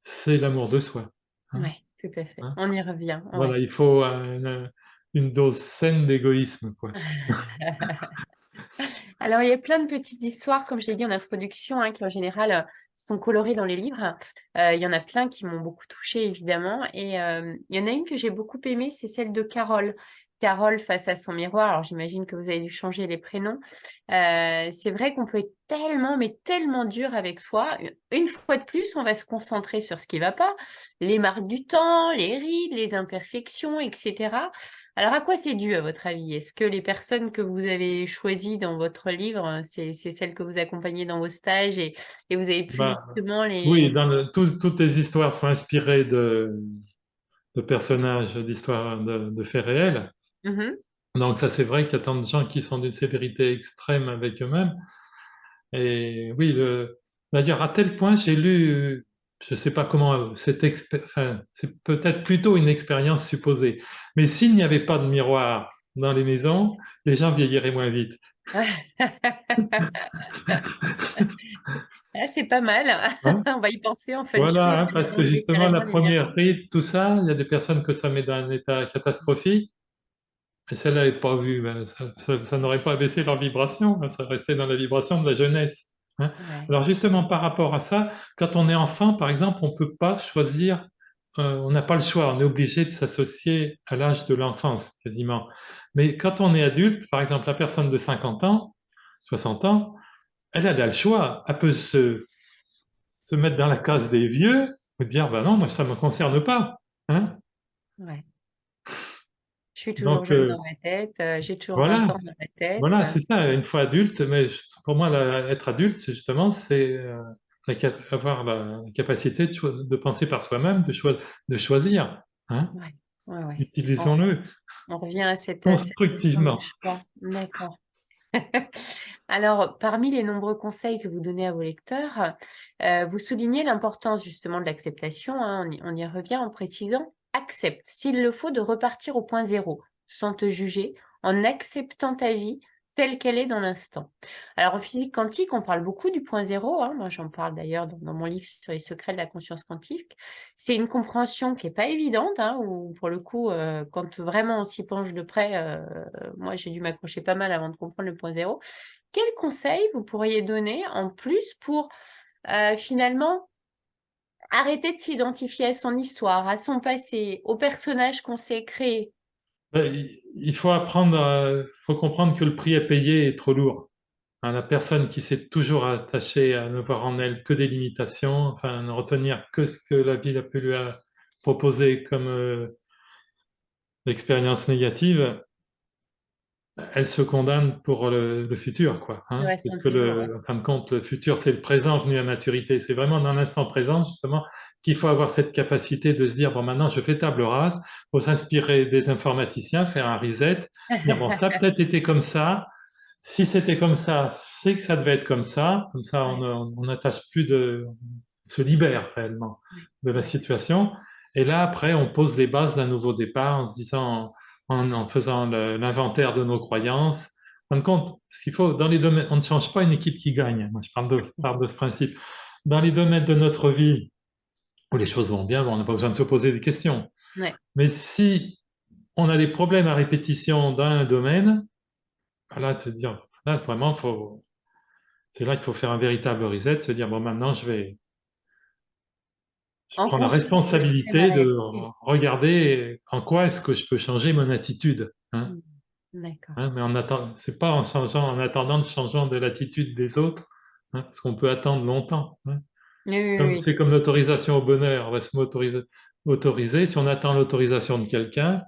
[SPEAKER 2] c'est l'amour de soi. Hein,
[SPEAKER 1] Ouais, tout à fait.
[SPEAKER 2] hein.
[SPEAKER 1] On y revient,
[SPEAKER 2] Voilà,
[SPEAKER 1] ouais.
[SPEAKER 2] il faut une dose saine d'égoïsme, quoi.
[SPEAKER 1] Alors, il y a plein de petites histoires, comme je l'ai dit en introduction, hein, qui en général, sont colorées dans les livres. Il y en a plein qui m'ont beaucoup touchée évidemment et il y en a une que j'ai beaucoup aimée, c'est celle de Carole, Carole face à son miroir, alors j'imagine que vous avez dû changer les prénoms. C'est vrai qu'on peut être tellement, mais tellement dur avec soi. Une fois de plus, on va se concentrer sur ce qui va pas, les marques du temps, les rides, les imperfections, et cetera. Alors à quoi c'est dû à votre avis? Est-ce que les personnes que vous avez choisies dans votre livre, c'est celles que vous accompagnez dans vos stages et vous avez pu
[SPEAKER 2] Bah,
[SPEAKER 1] justement
[SPEAKER 2] oui,
[SPEAKER 1] les...
[SPEAKER 2] toutes les histoires sont inspirées de personnages, d'histoires, de faits réels.
[SPEAKER 1] Mhm.
[SPEAKER 2] Donc ça, c'est vrai qu'il y a tant de gens qui sont d'une sévérité extrême avec eux-mêmes. Et oui, d'ailleurs, à tel point, j'ai lu, je ne sais pas comment, enfin, c'est peut-être plutôt une expérience supposée. Mais s'il n'y avait pas de miroir dans les maisons, les gens vieilliraient moins vite.
[SPEAKER 1] Ah, c'est pas mal.
[SPEAKER 2] Hein.
[SPEAKER 1] On va y penser en feng shui,
[SPEAKER 2] Voilà,
[SPEAKER 1] est-ce
[SPEAKER 2] hein,
[SPEAKER 1] que les
[SPEAKER 2] parce
[SPEAKER 1] gens
[SPEAKER 2] que
[SPEAKER 1] vieilliraient
[SPEAKER 2] justement, la
[SPEAKER 1] moins les miens?
[SPEAKER 2] première ride, tout ça, il y a des personnes que ça met dans un état catastrophique. Et celle-là n'est pas vue, ben, ça n'aurait pas baissé leur vibration, hein, ça restait dans la vibration de la jeunesse. Hein.
[SPEAKER 1] Ouais,
[SPEAKER 2] Alors justement, par rapport à ça, quand on est enfant, par exemple, on ne peut pas choisir, on n'a pas le choix, on est obligé de s'associer à l'âge de l'enfance, quasiment. Mais quand on est adulte, par exemple, la personne de 50 ans, 60 ans, elle a le choix, elle peut se mettre dans la case des vieux, et dire, ben non, moi, ça ne me concerne pas. Hein.
[SPEAKER 1] ouais. Je suis toujours
[SPEAKER 2] Donc,
[SPEAKER 1] jeune dans ma tête, j'ai toujours 20
[SPEAKER 2] voilà.
[SPEAKER 1] ans dans ma tête.
[SPEAKER 2] Voilà, c'est ça, une fois adulte, mais pour moi, être adulte, c'est justement, c'est avoir la capacité de penser par soi-même, de choisir, hein.
[SPEAKER 1] Ouais, ouais, ouais. On,
[SPEAKER 2] Utilisons-le
[SPEAKER 1] on revient à cette notion de
[SPEAKER 2] constructivement.
[SPEAKER 1] choix. D'accord. Alors, parmi les nombreux conseils que vous donnez à vos lecteurs, vous soulignez l'importance justement de l'acceptation, hein, on y revient en précisant accepte, s'il le faut, de repartir au point zéro, sans te juger, en acceptant ta vie telle qu'elle est dans l'instant. Alors, en physique quantique, on parle beaucoup du point zéro, hein, moi j'en parle d'ailleurs dans mon livre sur les secrets de la conscience quantique. C'est une compréhension qui n'est pas évidente, hein, où pour le coup, quand vraiment on s'y penche de près, moi j'ai dû m'accrocher pas mal avant de comprendre le point zéro. Quels conseils vous pourriez donner en plus pour finalement arrêter de s'identifier à son histoire, à son passé, au personnage qu'on s'est créé?
[SPEAKER 2] Ben, il faut apprendre, faut comprendre que le prix à payer est trop lourd. Hein, la personne qui s'est toujours attachée à ne voir en elle que des limitations, enfin, ne retenir que ce que la vie a pu lui proposer comme expérience négative, elle se condamne pour le futur, quoi,
[SPEAKER 1] Le
[SPEAKER 2] hein,
[SPEAKER 1] restant
[SPEAKER 2] parce
[SPEAKER 1] de
[SPEAKER 2] que
[SPEAKER 1] ses jours, ouais.
[SPEAKER 2] en fin de compte, le futur, c'est le présent venu à maturité. C'est vraiment dans l'instant présent, justement, qu'il faut avoir cette capacité de se dire, bon, maintenant, je fais table rase, il faut s'inspirer des informaticiens, faire un reset, dire, bon, ça a peut-être été comme ça. Si c'était comme ça, c'est que ça devait être comme ça. Comme ça,
[SPEAKER 1] Ouais,
[SPEAKER 2] on n'attache plus on se libère réellement
[SPEAKER 1] ouais,
[SPEAKER 2] de la
[SPEAKER 1] ouais.
[SPEAKER 2] situation. Et là, après, on pose les bases d'un nouveau départ en se disant, en faisant l'inventaire de nos croyances. En fin de compte, ce qu'il faut, dans les domaines, on ne change pas une équipe qui gagne. Moi, je parle de ce principe. Dans les domaines de notre vie où les choses vont bien, bon, on n'a pas besoin de se poser des questions.
[SPEAKER 1] Ouais.
[SPEAKER 2] Mais si on a des problèmes à répétition dans un domaine, là, te dire, là, vraiment, c'est là qu'il faut faire un véritable reset, se dire, bon, maintenant, je
[SPEAKER 1] En
[SPEAKER 2] prends la
[SPEAKER 1] conscience de l'extrême
[SPEAKER 2] responsabilité de
[SPEAKER 1] réalité.
[SPEAKER 2] regarder en quoi est-ce que je peux changer mon attitude. Hein.
[SPEAKER 1] Mm. D'accord.
[SPEAKER 2] Hein, mais c'est pas en attendant le changement de l'attitude des autres, hein, parce qu'on peut attendre longtemps. Hein.
[SPEAKER 1] Oui, oui, oui.
[SPEAKER 2] C'est comme l'autorisation au bonheur, on va se autoriser. Si on attend l'autorisation de quelqu'un,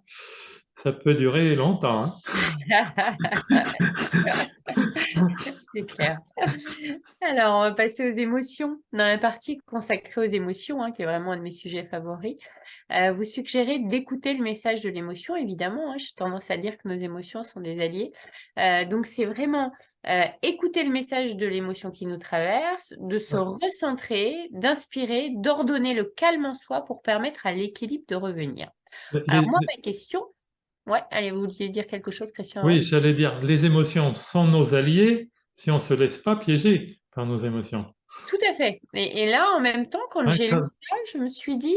[SPEAKER 2] ça peut durer longtemps. Hein.
[SPEAKER 1] C'est clair. Alors, on va passer aux émotions. Dans la partie consacrée aux émotions, hein, qui est vraiment un de mes sujets favoris, vous suggérez d'écouter le message de l'émotion, évidemment, hein. J'ai tendance à dire que nos émotions sont des alliés. Donc, c'est vraiment écouter le message de l'émotion qui nous traverse, de se
[SPEAKER 2] Ouais.
[SPEAKER 1] recentrer, d'inspirer, d'ordonner le calme en soi pour permettre à l'équilibre de revenir. Alors,
[SPEAKER 2] Les-
[SPEAKER 1] moi,
[SPEAKER 2] les-
[SPEAKER 1] ma question, ouais, allez, vous vouliez dire quelque chose, Christian, avant?
[SPEAKER 2] oui, j'allais dire, les émotions sont nos alliés si on ne se laisse pas piéger par nos émotions.
[SPEAKER 1] Tout à fait. Et là, en même temps, quand
[SPEAKER 2] Hein,
[SPEAKER 1] j'ai lu ça, je me suis dit,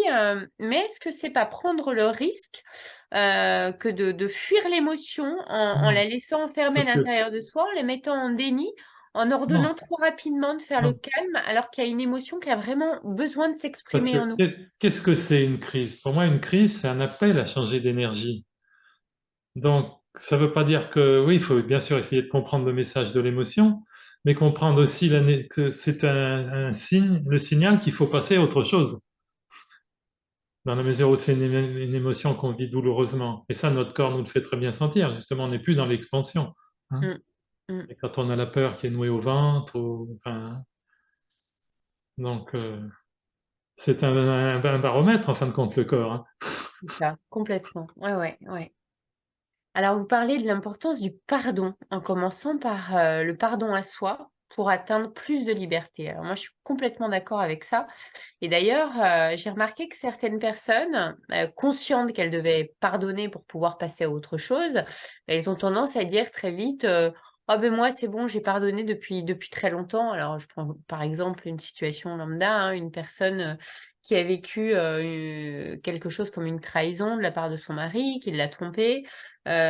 [SPEAKER 1] mais est-ce que c'est pas prendre le risque que de fuir l'émotion en
[SPEAKER 2] non,
[SPEAKER 1] la laissant enfermer à
[SPEAKER 2] parce que,
[SPEAKER 1] l'intérieur de soi, en la mettant en déni, en ordonnant
[SPEAKER 2] non,
[SPEAKER 1] trop rapidement de faire le
[SPEAKER 2] non,
[SPEAKER 1] calme, alors qu'il y a une émotion qui a vraiment besoin de
[SPEAKER 2] parce
[SPEAKER 1] s'exprimer
[SPEAKER 2] que
[SPEAKER 1] en nous?
[SPEAKER 2] qu'est-ce que c'est une crise? Pour moi, une crise, c'est un appel à changer d'énergie. Donc, ça ne veut pas dire que, oui, il faut bien sûr essayer de comprendre le message de l'émotion, mais comprendre aussi que c'est un signe, le signal qu'il faut passer à autre chose, dans la mesure où c'est une émotion qu'on vit douloureusement. Et ça, notre corps nous le fait très bien sentir. Justement, on n'est plus dans l'expansion, hein.
[SPEAKER 1] Mm, mm.
[SPEAKER 2] Et quand on a la peur qui est nouée au ventre, enfin, donc c'est un baromètre en fin de compte, le corps, hein.
[SPEAKER 1] C'est ça, complètement. Ouais, ouais, ouais. Alors, vous parlez de l'importance du pardon, en commençant par le pardon à soi pour atteindre plus de liberté. Alors moi, je suis complètement d'accord avec ça. Et d'ailleurs, j'ai remarqué que certaines personnes, conscientes qu'elles devaient pardonner pour pouvoir passer à autre chose, elles ont tendance à dire très vite, «Ah ben moi c'est bon, j'ai pardonné depuis très longtemps». Alors je prends par exemple une situation lambda, hein, une personne, qui a vécu, quelque chose comme une trahison de la part de son mari, qui l'a trompée.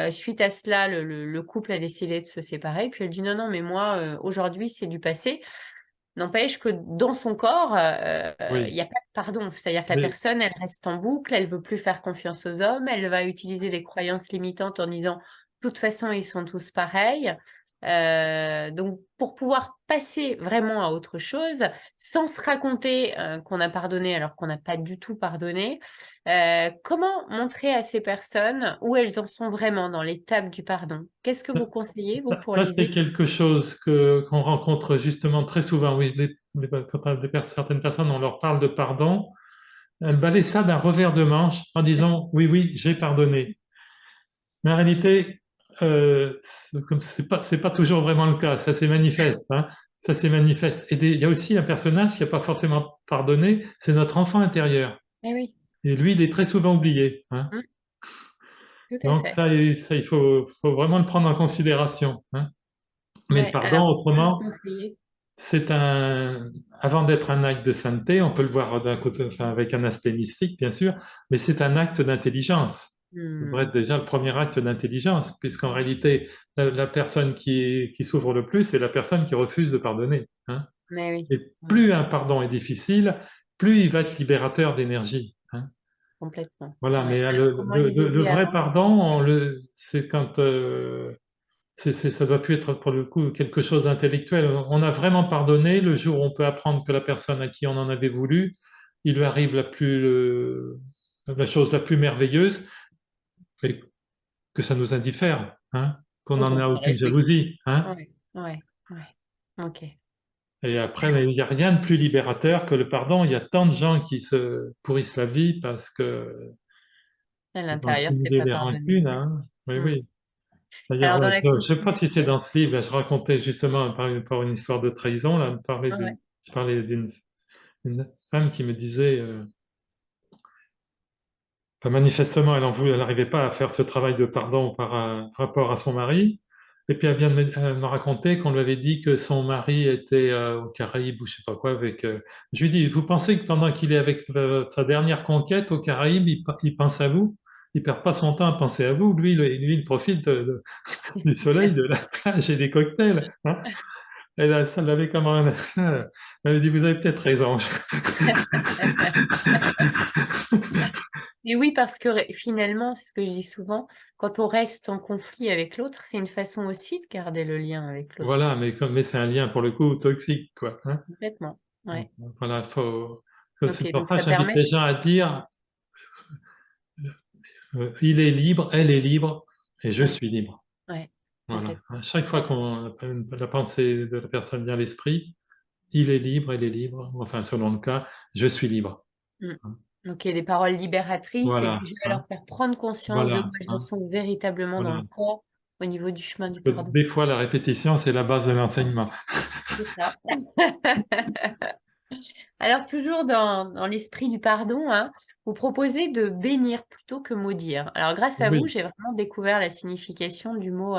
[SPEAKER 1] Suite à cela, le couple a décidé de se séparer, puis elle dit: «Non, non, mais moi, aujourd'hui c'est du passé». N'empêche que dans son corps, il
[SPEAKER 2] Oui.
[SPEAKER 1] y a pas de pardon. C'est-à-dire que la
[SPEAKER 2] Mais
[SPEAKER 1] personne, elle reste en boucle, elle veut plus faire confiance aux hommes, elle va utiliser des croyances limitantes en disant: «De toute façon, ils sont tous pareils». Donc pour pouvoir passer vraiment à autre chose, sans se raconter, qu'on a pardonné alors qu'on n'a pas du tout pardonné, comment montrer à ces personnes où elles en sont vraiment dans l'étape du pardon? Qu'est-ce que vous conseillez, vous, pour
[SPEAKER 2] ça,
[SPEAKER 1] les
[SPEAKER 2] c'est
[SPEAKER 1] aider?
[SPEAKER 2] quelque chose qu'on rencontre justement très souvent. Oui, quand certaines personnes, on leur parle de pardon, elles balayent ça d'un revers de manche en disant oui, oui, j'ai pardonné. Mais en réalité, c'est pas toujours vraiment le cas. Ça c'est manifeste, hein. Ça c'est manifeste. Et il y a aussi un personnage qui n'a pas forcément pardonné, c'est notre enfant intérieur.
[SPEAKER 1] Eh oui,
[SPEAKER 2] Et lui, il est très souvent oublié, hein.
[SPEAKER 1] mmh, tout à
[SPEAKER 2] Donc
[SPEAKER 1] fait.
[SPEAKER 2] ça, il faut vraiment le prendre en considération, hein. Mais le
[SPEAKER 1] Ouais,
[SPEAKER 2] pardon,
[SPEAKER 1] alors que vous
[SPEAKER 2] autrement,
[SPEAKER 1] conseillez?
[SPEAKER 2] c'est avant d'être un acte de sainteté, on peut le voir d'un côté, enfin, avec un aspect mystique, bien sûr, mais c'est un acte d'intelligence. Ça devrait
[SPEAKER 1] Mmh.
[SPEAKER 2] être déjà le premier acte d'intelligence, puisqu'en réalité, la personne qui souffre le plus, c'est la personne qui refuse de pardonner, hein.
[SPEAKER 1] Mais oui,
[SPEAKER 2] Et
[SPEAKER 1] ouais,
[SPEAKER 2] plus un pardon est difficile, plus il va être libérateur d'énergie, hein.
[SPEAKER 1] complètement.
[SPEAKER 2] Voilà,
[SPEAKER 1] Ouais,
[SPEAKER 2] mais
[SPEAKER 1] alors comment les
[SPEAKER 2] le
[SPEAKER 1] aider à
[SPEAKER 2] vrai
[SPEAKER 1] avancer?
[SPEAKER 2] pardon, c'est quand ça doit plus être pour le coup quelque chose d'intellectuel. On a vraiment pardonné le jour où on peut apprendre que la personne à qui on en avait voulu, il lui arrive la chose la plus merveilleuse, et que ça nous indiffère, hein, qu'on
[SPEAKER 1] OK,
[SPEAKER 2] n'en a aucune
[SPEAKER 1] respecter.
[SPEAKER 2] jalousie, hein.
[SPEAKER 1] Ouais, ouais, ouais. OK.
[SPEAKER 2] Et après, mais il n'y a rien de plus libérateur que le pardon. Il y a tant de gens qui se pourrissent la vie parce que
[SPEAKER 1] À
[SPEAKER 2] ils ont
[SPEAKER 1] l'intérieur, c'est
[SPEAKER 2] accumulé
[SPEAKER 1] pas
[SPEAKER 2] des
[SPEAKER 1] pardonné.
[SPEAKER 2] rancunes, hein. Oui,
[SPEAKER 1] Mmh.
[SPEAKER 2] oui. D'ailleurs,
[SPEAKER 1] Alors dans la
[SPEAKER 2] je ne sais pas si c'est
[SPEAKER 1] continuité
[SPEAKER 2] dans ce livre, là, je racontais justement par une histoire de trahison, là,
[SPEAKER 1] ouais,
[SPEAKER 2] je parlais d'une femme qui me disait, enfin, manifestement, elle n'arrivait pas à faire ce travail de pardon par rapport à son mari. Et puis elle vient de me raconter qu'on lui avait dit que son mari était aux Caraïbes ou je sais pas quoi avec. Je lui dis, vous pensez que pendant qu'il est avec sa dernière conquête aux Caraïbes, il pense à vous? Il perd pas son temps à penser à vous. Lui, il profite du soleil, de la plage et des cocktails, hein. Et là, ça l'avait comme un... Elle m'avait dit, vous avez peut-être raison.
[SPEAKER 1] et oui, parce que ré finalement, c'est ce que je dis souvent, quand on reste en conflit avec l'autre, c'est une façon aussi de garder le lien avec l'autre.
[SPEAKER 2] Voilà, mais c'est un lien pour le coup toxique, quoi, hein.
[SPEAKER 1] Complètement. Ouais.
[SPEAKER 2] Voilà,
[SPEAKER 1] OK,
[SPEAKER 2] c'est pour
[SPEAKER 1] donc
[SPEAKER 2] ça
[SPEAKER 1] ça
[SPEAKER 2] que j'invite
[SPEAKER 1] permet
[SPEAKER 2] les gens à dire, il est libre, elle est libre, et je
[SPEAKER 1] ouais,
[SPEAKER 2] suis libre.
[SPEAKER 1] ouais,
[SPEAKER 2] Voilà.
[SPEAKER 1] complètement.
[SPEAKER 2] À chaque fois
[SPEAKER 1] Ouais.
[SPEAKER 2] qu'on la pensée de la personne vient à l'esprit, il est libre, elle est libre, enfin selon le cas, je suis libre,
[SPEAKER 1] Mmh.
[SPEAKER 2] hein.
[SPEAKER 1] OK, des paroles libératrices et
[SPEAKER 2] Voilà,
[SPEAKER 1] déjà
[SPEAKER 2] hein,
[SPEAKER 1] leur faire prendre conscience de où
[SPEAKER 2] voilà,
[SPEAKER 1] elles en
[SPEAKER 2] hein,
[SPEAKER 1] sont véritablement dans
[SPEAKER 2] voilà.
[SPEAKER 1] le corps, au niveau du chemin
[SPEAKER 2] Parce
[SPEAKER 1] du
[SPEAKER 2] que
[SPEAKER 1] pardon.
[SPEAKER 2] des fois, la répétition, c'est la base de l'enseignement.
[SPEAKER 1] C'est ça. Alors toujours dans l'esprit du pardon, hein, vous proposez de bénir plutôt que maudire. Alors grâce à vous,
[SPEAKER 2] Oui.
[SPEAKER 1] j'ai vraiment découvert la signification du mot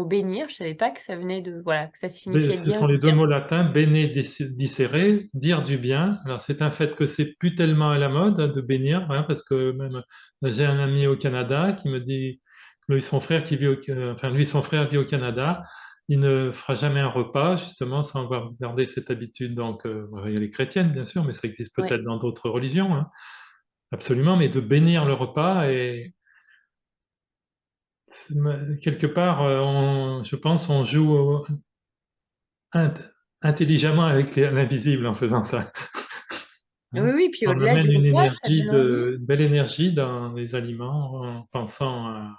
[SPEAKER 1] bénir. Je savais pas que ça venait de voilà, que ça signifiait
[SPEAKER 2] Ce
[SPEAKER 1] dire
[SPEAKER 2] sont
[SPEAKER 1] du
[SPEAKER 2] les deux
[SPEAKER 1] bien.
[SPEAKER 2] mots latins, bene dicere, dire du bien. Alors c'est un fait que c'est plus tellement à la mode, hein, de bénir, hein, parce que même j'ai un ami au Canada qui me dit que lui, son frère enfin lui, son frère vit au Canada, il ne fera jamais un repas justement sans avoir gardé cette habitude. Donc il y a les chrétiennes bien sûr, mais ça existe
[SPEAKER 1] Ouais,
[SPEAKER 2] peut-être dans d'autres religions, hein, absolument. Mais de bénir le repas quelque part, je pense, on joue int- intelligemment avec l'invisible en faisant ça.
[SPEAKER 1] Oui,
[SPEAKER 2] Hein.
[SPEAKER 1] oui, puis
[SPEAKER 2] On
[SPEAKER 1] au-delà
[SPEAKER 2] amène
[SPEAKER 1] du repas, ça donne envie.
[SPEAKER 2] une belle énergie dans les aliments en pensant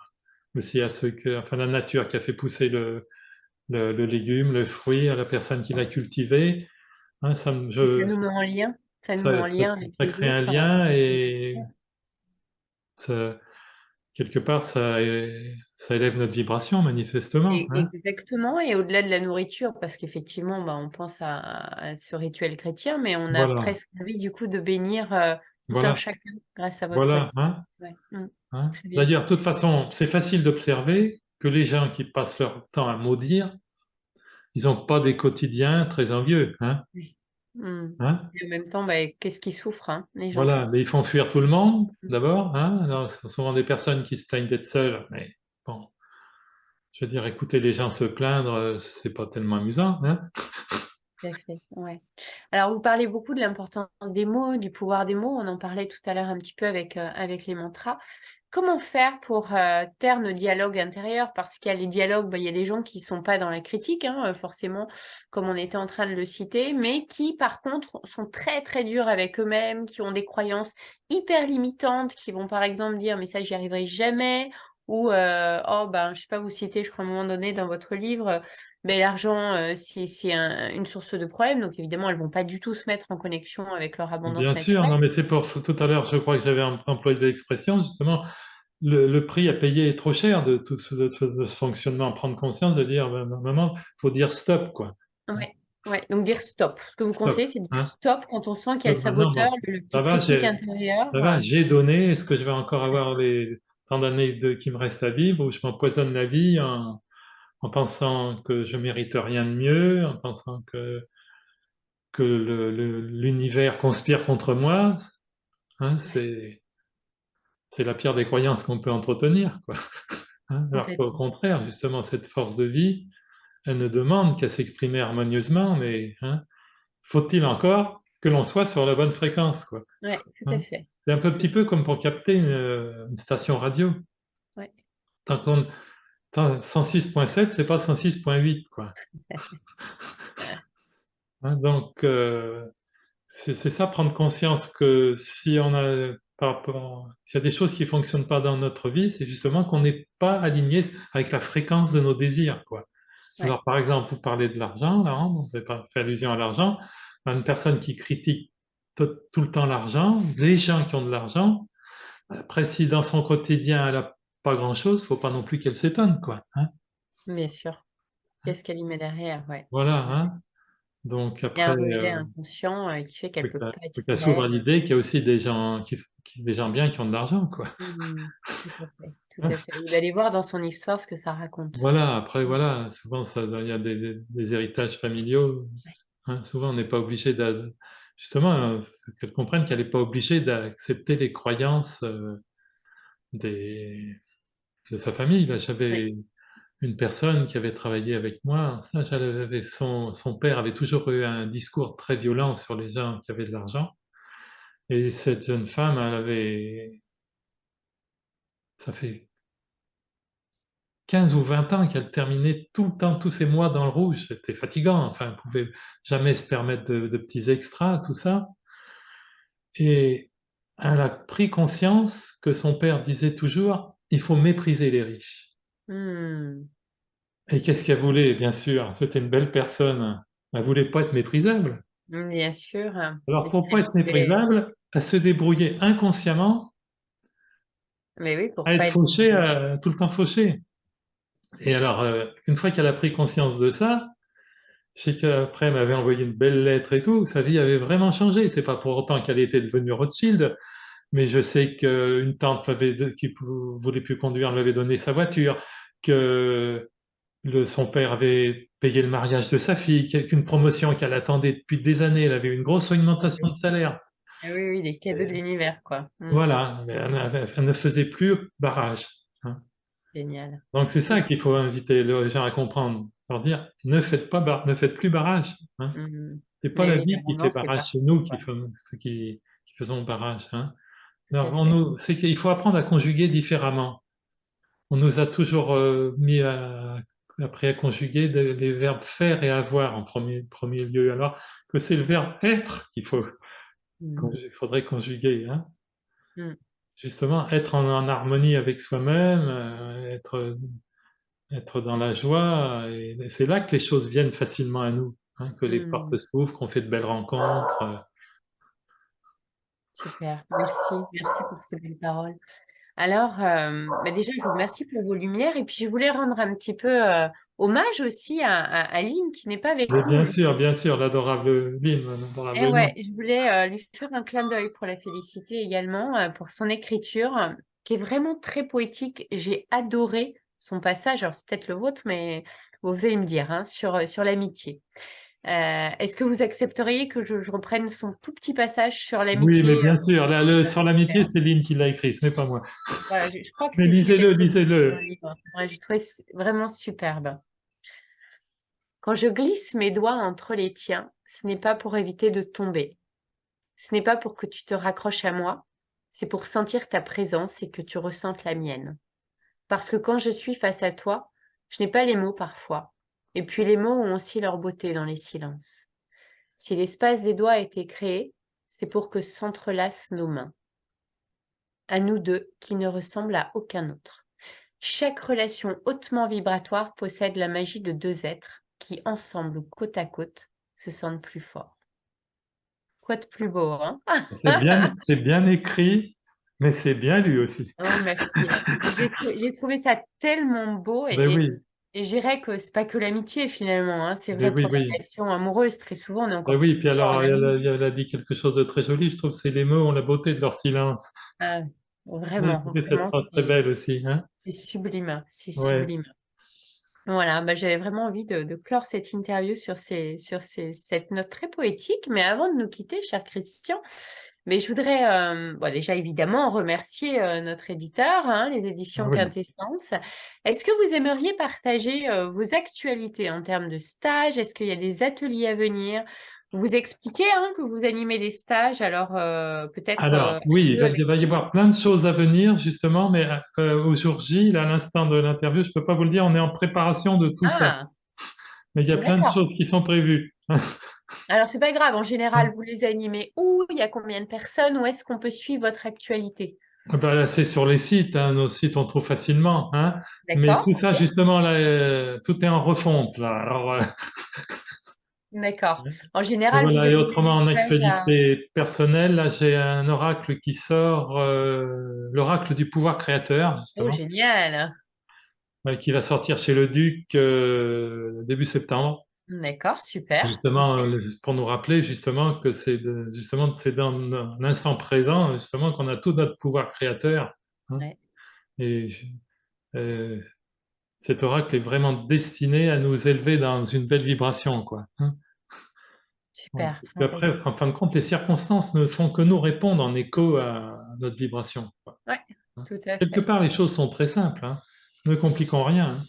[SPEAKER 2] aussi à enfin, la nature qui a fait pousser le légume, le fruit, à la personne qui l'a cultivé. Hein,
[SPEAKER 1] Et ça nous met en lien. Ça nous met en lien avec
[SPEAKER 2] ça
[SPEAKER 1] les
[SPEAKER 2] crée un
[SPEAKER 1] autres.
[SPEAKER 2] lien et ça, quelque part, ça élève notre vibration, manifestement. Hein.
[SPEAKER 1] Exactement, et au-delà de la nourriture, parce qu'effectivement, bah, on pense à ce rituel chrétien, mais on a
[SPEAKER 2] Voilà,
[SPEAKER 1] presque envie du coup de bénir tout un
[SPEAKER 2] voilà,
[SPEAKER 1] chacun grâce à votre
[SPEAKER 2] voilà.
[SPEAKER 1] livre.
[SPEAKER 2] Hein,
[SPEAKER 1] Ouais.
[SPEAKER 2] hein.
[SPEAKER 1] Très bien.
[SPEAKER 2] D'ailleurs, de toute façon, c'est facile d'observer que les gens qui passent leur temps à maudire, ils n'ont pas des quotidiens très envieux. Hein,
[SPEAKER 1] Oui. Mm.
[SPEAKER 2] hein.
[SPEAKER 1] Et en même temps, bah, qu'est-ce qui souffre, hein, les gens?
[SPEAKER 2] Voilà, mais ils font fuir tout le monde,
[SPEAKER 1] Mm.
[SPEAKER 2] d'abord. Hein. Alors, ce sont souvent des personnes qui se plaignent d'être seules, mais bon, je veux dire, écouter les gens se plaindre, c'est pas tellement amusant. Hein.
[SPEAKER 1] Tout à fait, ouais. Alors, vous parlez beaucoup de l'importance des mots, du pouvoir des mots. On en parlait tout à l'heure un petit peu avec les mantras. Comment faire pour taire nos dialogues intérieurs? Parce qu'il y a les dialogues, bah, il y a des gens qui sont pas dans la critique, hein, forcément, comme on était en train de le citer, mais qui, par contre, sont très, très durs avec eux-mêmes, qui ont des croyances hyper limitantes, qui vont, par exemple, dire, mais ça, j'y arriverai jamais, ou, oh, ben, je sais pas, vous citez, je crois, à un moment donné, dans votre livre, ben, l'argent, c'est une source de problème, donc évidemment, elles vont pas du tout se mettre en connexion avec leur abondance
[SPEAKER 2] Bien sûr,
[SPEAKER 1] naturelle.
[SPEAKER 2] non, mais c'est pour tout à l'heure, je crois que j'avais employé l'expression, justement, le prix à payer est trop cher de tout de ce fonctionnement, prendre conscience de dire, maman, faut dire stop, quoi. Hein.
[SPEAKER 1] Ouais, ouais, donc dire stop. Ce que vous
[SPEAKER 2] Stop.
[SPEAKER 1] conseillez, c'est de dire
[SPEAKER 2] Hein.
[SPEAKER 1] stop quand on sent qu'il y a le
[SPEAKER 2] Stop, maintenant, bon,
[SPEAKER 1] saboteur, le
[SPEAKER 2] ça
[SPEAKER 1] petit
[SPEAKER 2] va,
[SPEAKER 1] critique intérieur.
[SPEAKER 2] ça va, j'ai donné, est-ce que je vais encore avoir les tant d'années qui me restent à vivre, ou je m'empoisonne la vie en pensant que je mérite rien de mieux, en pensant que l'univers conspire contre moi. Hein, c'est la pire des croyances qu'on peut entretenir, quoi. Hein, alors qu'au
[SPEAKER 1] Complètement.
[SPEAKER 2] contraire, justement, cette force de vie, elle ne demande qu'à s'exprimer harmonieusement, mais hein, faut-il encore que l'on soit sur la bonne fréquence, quoi.
[SPEAKER 1] Ouais, tout à
[SPEAKER 2] Hein.
[SPEAKER 1] fait.
[SPEAKER 2] C'est un peu
[SPEAKER 1] Tout
[SPEAKER 2] petit peu comme pour capter une station radio.
[SPEAKER 1] ouais.
[SPEAKER 2] Tant qu'on, 106.7, c'est pas 106.8, quoi. Hein, donc, c'est ça, prendre conscience que si on a, s'il y a des choses qui fonctionnent pas dans notre vie, c'est justement qu'on n'est pas aligné avec la fréquence de nos désirs, quoi.
[SPEAKER 1] Ouais.
[SPEAKER 2] Alors, par exemple, vous parlez de l'argent, là, hein, vous avez pas fait allusion à l'argent. Une personne qui critique tout le temps l'argent, les gens qui ont de l'argent, après, si dans son quotidien, elle a pas grand-chose, faut pas non plus qu'elle s'étonne, quoi. Hein.
[SPEAKER 1] Bien sûr. Qu'est-ce qu'elle y met derrière? Ouais.
[SPEAKER 2] Voilà,
[SPEAKER 1] Ouais.
[SPEAKER 2] hein. Donc
[SPEAKER 1] Il y a
[SPEAKER 2] après,
[SPEAKER 1] un rejet inconscient qui fait qu'elle peut pas
[SPEAKER 2] faut
[SPEAKER 1] être
[SPEAKER 2] qu'elle s'ouvre à
[SPEAKER 1] pleine.
[SPEAKER 2] l'idée qu'il y a aussi des gens des gens bien qui ont de l'argent, quoi.
[SPEAKER 1] Mhm. Tout à fait. Tout à
[SPEAKER 2] Hein.
[SPEAKER 1] fait. Ou d'aller voir dans son histoire ce que ça raconte.
[SPEAKER 2] Voilà, après,
[SPEAKER 1] Mm.
[SPEAKER 2] voilà, souvent, il y a des héritages familiaux. Hein. Souvent, on n'est pas obligé justement, qu'elle comprenne qu'elle n'est pas obligée d'accepter les croyances des, de sa famille. Là,
[SPEAKER 1] Ouais.
[SPEAKER 2] j'avais une personne qui avait travaillé avec moi. Son père avait toujours eu un discours très violent sur les gens qui avaient de l'argent. Et cette jeune femme, ça fait 15 ou 20 ans qu'elle terminait tout le temps, tous ces mois dans le rouge. C'était fatigant. Enfin, elle ne pouvait jamais se permettre de petits extras, tout ça. Et elle a pris conscience que son père disait toujours, il faut mépriser les riches.
[SPEAKER 1] Hmm.
[SPEAKER 2] Et qu'est-ce qu'elle voulait, bien sûr? C'était une belle personne. Elle voulait pas être méprisable.
[SPEAKER 1] Bien sûr.
[SPEAKER 2] Alors,
[SPEAKER 1] Et puis
[SPEAKER 2] pour pas
[SPEAKER 1] elle
[SPEAKER 2] être
[SPEAKER 1] voulait-
[SPEAKER 2] méprisable, elle se débrouillait inconsciemment
[SPEAKER 1] Mais oui, pour
[SPEAKER 2] à
[SPEAKER 1] pas
[SPEAKER 2] être
[SPEAKER 1] être.
[SPEAKER 2] fauchée, tout le temps fauchée. Et alors, une fois qu'elle a pris conscience de ça, je sais qu'après, elle m'avait envoyé une belle lettre et tout. Sa vie avait vraiment changé. C'est pas pour autant qu'elle était devenue Rothschild, mais je sais qu'une tante qui voulait plus conduire lui avait donné sa voiture, que son père avait payé le mariage de sa fille, qu'une promotion qu'elle attendait depuis des années. Elle avait eu une grosse augmentation de salaire.
[SPEAKER 1] Ah oui, oui, les cadeaux de l'univers, quoi.
[SPEAKER 2] Voilà, mais elle ne faisait plus barrage. Hein.
[SPEAKER 1] Génial.
[SPEAKER 2] Donc c'est ça qu'il faut inviter les gens à comprendre, leur dire ne faites plus barrage. Hein.
[SPEAKER 1] Mhm.
[SPEAKER 2] C'est pas
[SPEAKER 1] Mais
[SPEAKER 2] la
[SPEAKER 1] oui,
[SPEAKER 2] vie qui fait
[SPEAKER 1] l'abondance, c'est
[SPEAKER 2] barrage, c'est
[SPEAKER 1] partout,
[SPEAKER 2] nous
[SPEAKER 1] quoi.
[SPEAKER 2] qui faisons barrage. Hein.
[SPEAKER 1] Tout
[SPEAKER 2] Alors
[SPEAKER 1] à fait.
[SPEAKER 2] c'est qu'il faut apprendre à conjuguer différemment. on nous a toujours appris à conjuguer les verbes faire et avoir en premier lieu, alors que c'est le verbe être
[SPEAKER 1] Mm.
[SPEAKER 2] qu'il faudrait conjuguer, hein.
[SPEAKER 1] Mm.
[SPEAKER 2] Justement, être en harmonie avec soi-même, être dans la joie, et c'est là que les choses viennent facilement à nous, hein, que les portes
[SPEAKER 1] Mm.
[SPEAKER 2] s'ouvrent, qu'on fait de belles rencontres.
[SPEAKER 1] Super, merci, merci pour ces belles paroles. Alors, bah déjà, je vous remercie pour vos lumières et puis je voulais rendre un petit peu hommage aussi à Aline qui n'est pas avec
[SPEAKER 2] Mais
[SPEAKER 1] nous aujourd'hui.
[SPEAKER 2] bien sûr, l'adorable Lynn,
[SPEAKER 1] Et
[SPEAKER 2] l'adorable
[SPEAKER 1] ouais,
[SPEAKER 2] nom.
[SPEAKER 1] je voulais lui faire un clin d'œil pour la féliciter également pour son écriture qui est vraiment très poétique. J'ai adoré son passage, alors c'est peut-être le vôtre, mais vous allez me dire, hein, sur l'amitié. Est-ce que vous accepteriez que je reprenne son tout petit passage sur
[SPEAKER 2] Oui, mais
[SPEAKER 1] l'amitié
[SPEAKER 2] bien sûr, sur l'amitié,
[SPEAKER 1] super.
[SPEAKER 2] c'est Lynn qui l'a écrit, ce n'est pas moi.
[SPEAKER 1] Voilà, je crois que
[SPEAKER 2] Mais
[SPEAKER 1] c'est ce qui est
[SPEAKER 2] lisez-le,
[SPEAKER 1] resté dans
[SPEAKER 2] lisez-le.
[SPEAKER 1] le livre. Ouais, j'ai trouvé vraiment superbe. Quand je glisse mes doigts entre les tiens, ce n'est pas pour éviter de tomber. Ce n'est pas pour que tu te raccroches à moi. C'est pour sentir ta présence et que tu ressentes la mienne. Parce que quand je suis face à toi, je n'ai pas les mots parfois. Et puis les mots ont aussi leur beauté dans les silences. Si l'espace des doigts a été créé, c'est pour que s'entrelacent nos mains. À nous deux qui ne ressemblent à aucun autre. Chaque relation hautement vibratoire possède la magie de deux êtres qui, ensemble ou côte à côte, se sentent plus forts. Quoi de plus beau, hein?
[SPEAKER 2] C'est bien écrit, mais c'est bien lu aussi.
[SPEAKER 1] Oh, merci. J'ai trouvé ça tellement beau
[SPEAKER 2] Ben oui,
[SPEAKER 1] et je dirais que c'est pas que l'amitié finalement, hein, c'est
[SPEAKER 2] ben
[SPEAKER 1] vrai
[SPEAKER 2] oui,
[SPEAKER 1] pour les
[SPEAKER 2] oui.
[SPEAKER 1] relations amoureuses, très souvent on est
[SPEAKER 2] Ben
[SPEAKER 1] encore
[SPEAKER 2] oui,
[SPEAKER 1] plus
[SPEAKER 2] puis
[SPEAKER 1] fort en
[SPEAKER 2] alors,
[SPEAKER 1] amour.
[SPEAKER 2] elle a dit quelque chose de très joli, je trouve, c'est les mots ont la beauté de leur silence.
[SPEAKER 1] Ah,
[SPEAKER 2] J'ai
[SPEAKER 1] vraiment,
[SPEAKER 2] trouvé cette
[SPEAKER 1] vraiment,
[SPEAKER 2] phrase très belle aussi, hein.
[SPEAKER 1] c'est sublime, c'est
[SPEAKER 2] Ouais,
[SPEAKER 1] sublime. Voilà, bah, j'avais vraiment envie de clore cette interview cette note très poétique. Mais avant de nous quitter, cher Christian, mais je voudrais bon, déjà évidemment remercier notre éditeur, hein, les
[SPEAKER 2] ah
[SPEAKER 1] éditions
[SPEAKER 2] oui.
[SPEAKER 1] Quintessence. Est-ce que vous aimeriez partager vos actualités en termes de stages? Est-ce qu'il y a des ateliers à venir? Vous expliquez hein, que vous animez des stages, alors peut-être
[SPEAKER 2] Alors,
[SPEAKER 1] à
[SPEAKER 2] oui,
[SPEAKER 1] deux avec...
[SPEAKER 2] il va y avoir plein de choses à venir, justement, mais au jour J, là, à l'instant de l'interview, je peux pas vous le dire, on est en préparation de tout ça.
[SPEAKER 1] Ah,
[SPEAKER 2] Mais il y a plein de
[SPEAKER 1] d'accord.
[SPEAKER 2] choses qui sont prévues.
[SPEAKER 1] Alors, c'est pas grave, en général, vous les animez où? Il y a combien de personnes? Où est-ce qu'on peut suivre votre actualité?
[SPEAKER 2] Ah ben là, c'est sur les sites, hein, nos sites on trouve facilement, hein. Mais
[SPEAKER 1] D'accord,
[SPEAKER 2] tout ça,
[SPEAKER 1] ok.
[SPEAKER 2] justement, là, tout est en refonte, là. Alors,
[SPEAKER 1] D'accord. En
[SPEAKER 2] et
[SPEAKER 1] général, vous
[SPEAKER 2] voilà. Et
[SPEAKER 1] animez
[SPEAKER 2] autrement,
[SPEAKER 1] des
[SPEAKER 2] en
[SPEAKER 1] stages à...
[SPEAKER 2] actualité personnelle, là, j'ai un oracle qui sort, l'oracle du pouvoir créateur,
[SPEAKER 1] Oh,
[SPEAKER 2] justement,
[SPEAKER 1] génial.
[SPEAKER 2] qui va sortir chez le Duc début septembre.
[SPEAKER 1] D'accord, super. Ok.
[SPEAKER 2] Justement, pour nous rappeler justement que justement, c'est dans l'instant présent, justement, qu'on a tout notre pouvoir créateur, hein.
[SPEAKER 1] Ouais,
[SPEAKER 2] Et euh, cet oracle est vraiment destiné à nous élever dans une belle vibration, quoi, hein. Ouais.
[SPEAKER 1] super,
[SPEAKER 2] Et puis après,
[SPEAKER 1] fantastique.
[SPEAKER 2] en fin de compte, les circonstances ne font que nous répondre en écho à notre vibration, quoi,
[SPEAKER 1] Ouais,
[SPEAKER 2] hein.
[SPEAKER 1] tout à
[SPEAKER 2] Quelque
[SPEAKER 1] fait.
[SPEAKER 2] part, les choses sont très simples, hein. Ne compliquons rien, hein.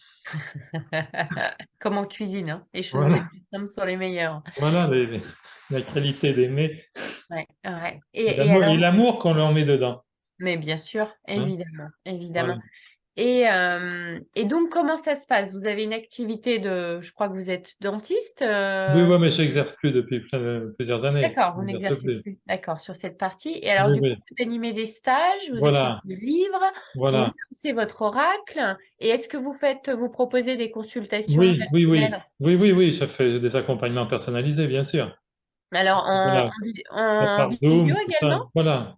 [SPEAKER 1] Comme en cuisine, hein. Les choses les
[SPEAKER 2] Voilà,
[SPEAKER 1] plus simples sont les meilleures.
[SPEAKER 2] voilà la qualité d'aimer
[SPEAKER 1] Ouais, ouais. Et
[SPEAKER 2] et
[SPEAKER 1] alors,
[SPEAKER 2] l'amour qu'on leur met dedans,
[SPEAKER 1] mais bien sûr,
[SPEAKER 2] hein.
[SPEAKER 1] évidemment, évidemment.
[SPEAKER 2] Voilà.
[SPEAKER 1] Et donc, comment ça se passe? Vous avez une activité de... Je crois que vous êtes dentiste.
[SPEAKER 2] Oui, ouais, mais j'exerce plus depuis plusieurs années.
[SPEAKER 1] D'accord,
[SPEAKER 2] Je
[SPEAKER 1] vous
[SPEAKER 2] n'exerce
[SPEAKER 1] n'exercez
[SPEAKER 2] plus.
[SPEAKER 1] plus. D'accord, sur cette partie. Et alors,
[SPEAKER 2] Oui,
[SPEAKER 1] du coup,
[SPEAKER 2] oui.
[SPEAKER 1] vous animez des stages, vous écrivez
[SPEAKER 2] Voilà,
[SPEAKER 1] des livres, vous
[SPEAKER 2] voilà.
[SPEAKER 1] lancez votre oracle. Et est-ce que vous proposez des consultations
[SPEAKER 2] Oui, oui, oui.
[SPEAKER 1] personnelles?
[SPEAKER 2] Oui, oui, oui. Ça fait des accompagnements personnalisés, bien sûr.
[SPEAKER 1] Alors,
[SPEAKER 2] Voilà.
[SPEAKER 1] en
[SPEAKER 2] Par
[SPEAKER 1] visio
[SPEAKER 2] Zoom, tout
[SPEAKER 1] également?
[SPEAKER 2] ça. Voilà.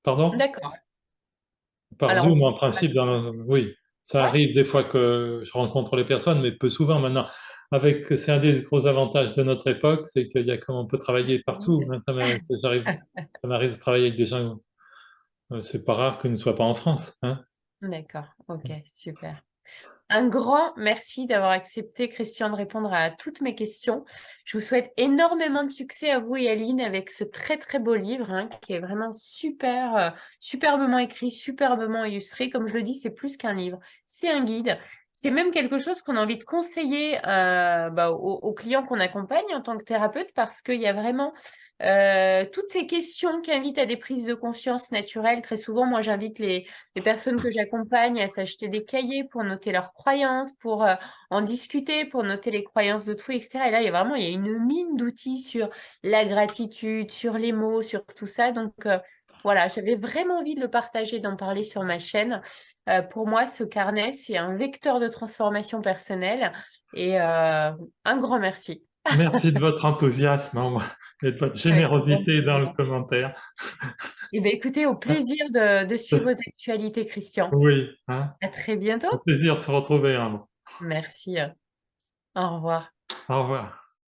[SPEAKER 2] Pardon?
[SPEAKER 1] D'accord.
[SPEAKER 2] Par
[SPEAKER 1] Alors,
[SPEAKER 2] Zoom,
[SPEAKER 1] vous...
[SPEAKER 2] en principe, oui. Ça
[SPEAKER 1] Ouais.
[SPEAKER 2] arrive des fois que je rencontre les personnes, mais peu souvent maintenant. C'est un des gros avantages de notre époque, c'est on peut travailler partout,
[SPEAKER 1] Covid.
[SPEAKER 2] hein. Ça m'arrive de travailler avec des gens, c'est pas rare qu'ils ne soient pas en France, hein.
[SPEAKER 1] D'accord, ok, super. Un grand merci d'avoir accepté, Christian, de répondre à toutes mes questions. Je vous souhaite énormément de succès à vous et Aline avec ce très très beau livre hein, qui est vraiment super, superbement écrit, superbement illustré. Comme je le dis, c'est plus qu'un livre, c'est un guide. C'est même quelque chose qu'on a envie de conseiller aux clients qu'on accompagne en tant que thérapeute parce qu'il y a vraiment toutes ces questions qui invitent à des prises de conscience naturelles. Très souvent, moi, j'invite les personnes que j'accompagne à s'acheter des cahiers pour noter leurs croyances, pour en discuter, pour noter les croyances d'autrui, etc. Et là, il y a une mine d'outils sur la gratitude, sur les mots, sur tout ça. Donc, voilà, j'avais vraiment envie de le partager, d'en parler sur ma chaîne. Pour moi, ce carnet, c'est un vecteur de transformation personnelle. Et un grand merci.
[SPEAKER 2] Merci de votre enthousiasme et de votre
[SPEAKER 1] Avec grand
[SPEAKER 2] générosité dans le
[SPEAKER 1] plaisir.
[SPEAKER 2] commentaire.
[SPEAKER 1] Eh bien, écoutez, au plaisir de suivre vos actualités, Christian.
[SPEAKER 2] Oui, hein,
[SPEAKER 1] À très bientôt.
[SPEAKER 2] au plaisir de se retrouver, Ambre.
[SPEAKER 1] Merci. Au revoir.
[SPEAKER 2] Au revoir.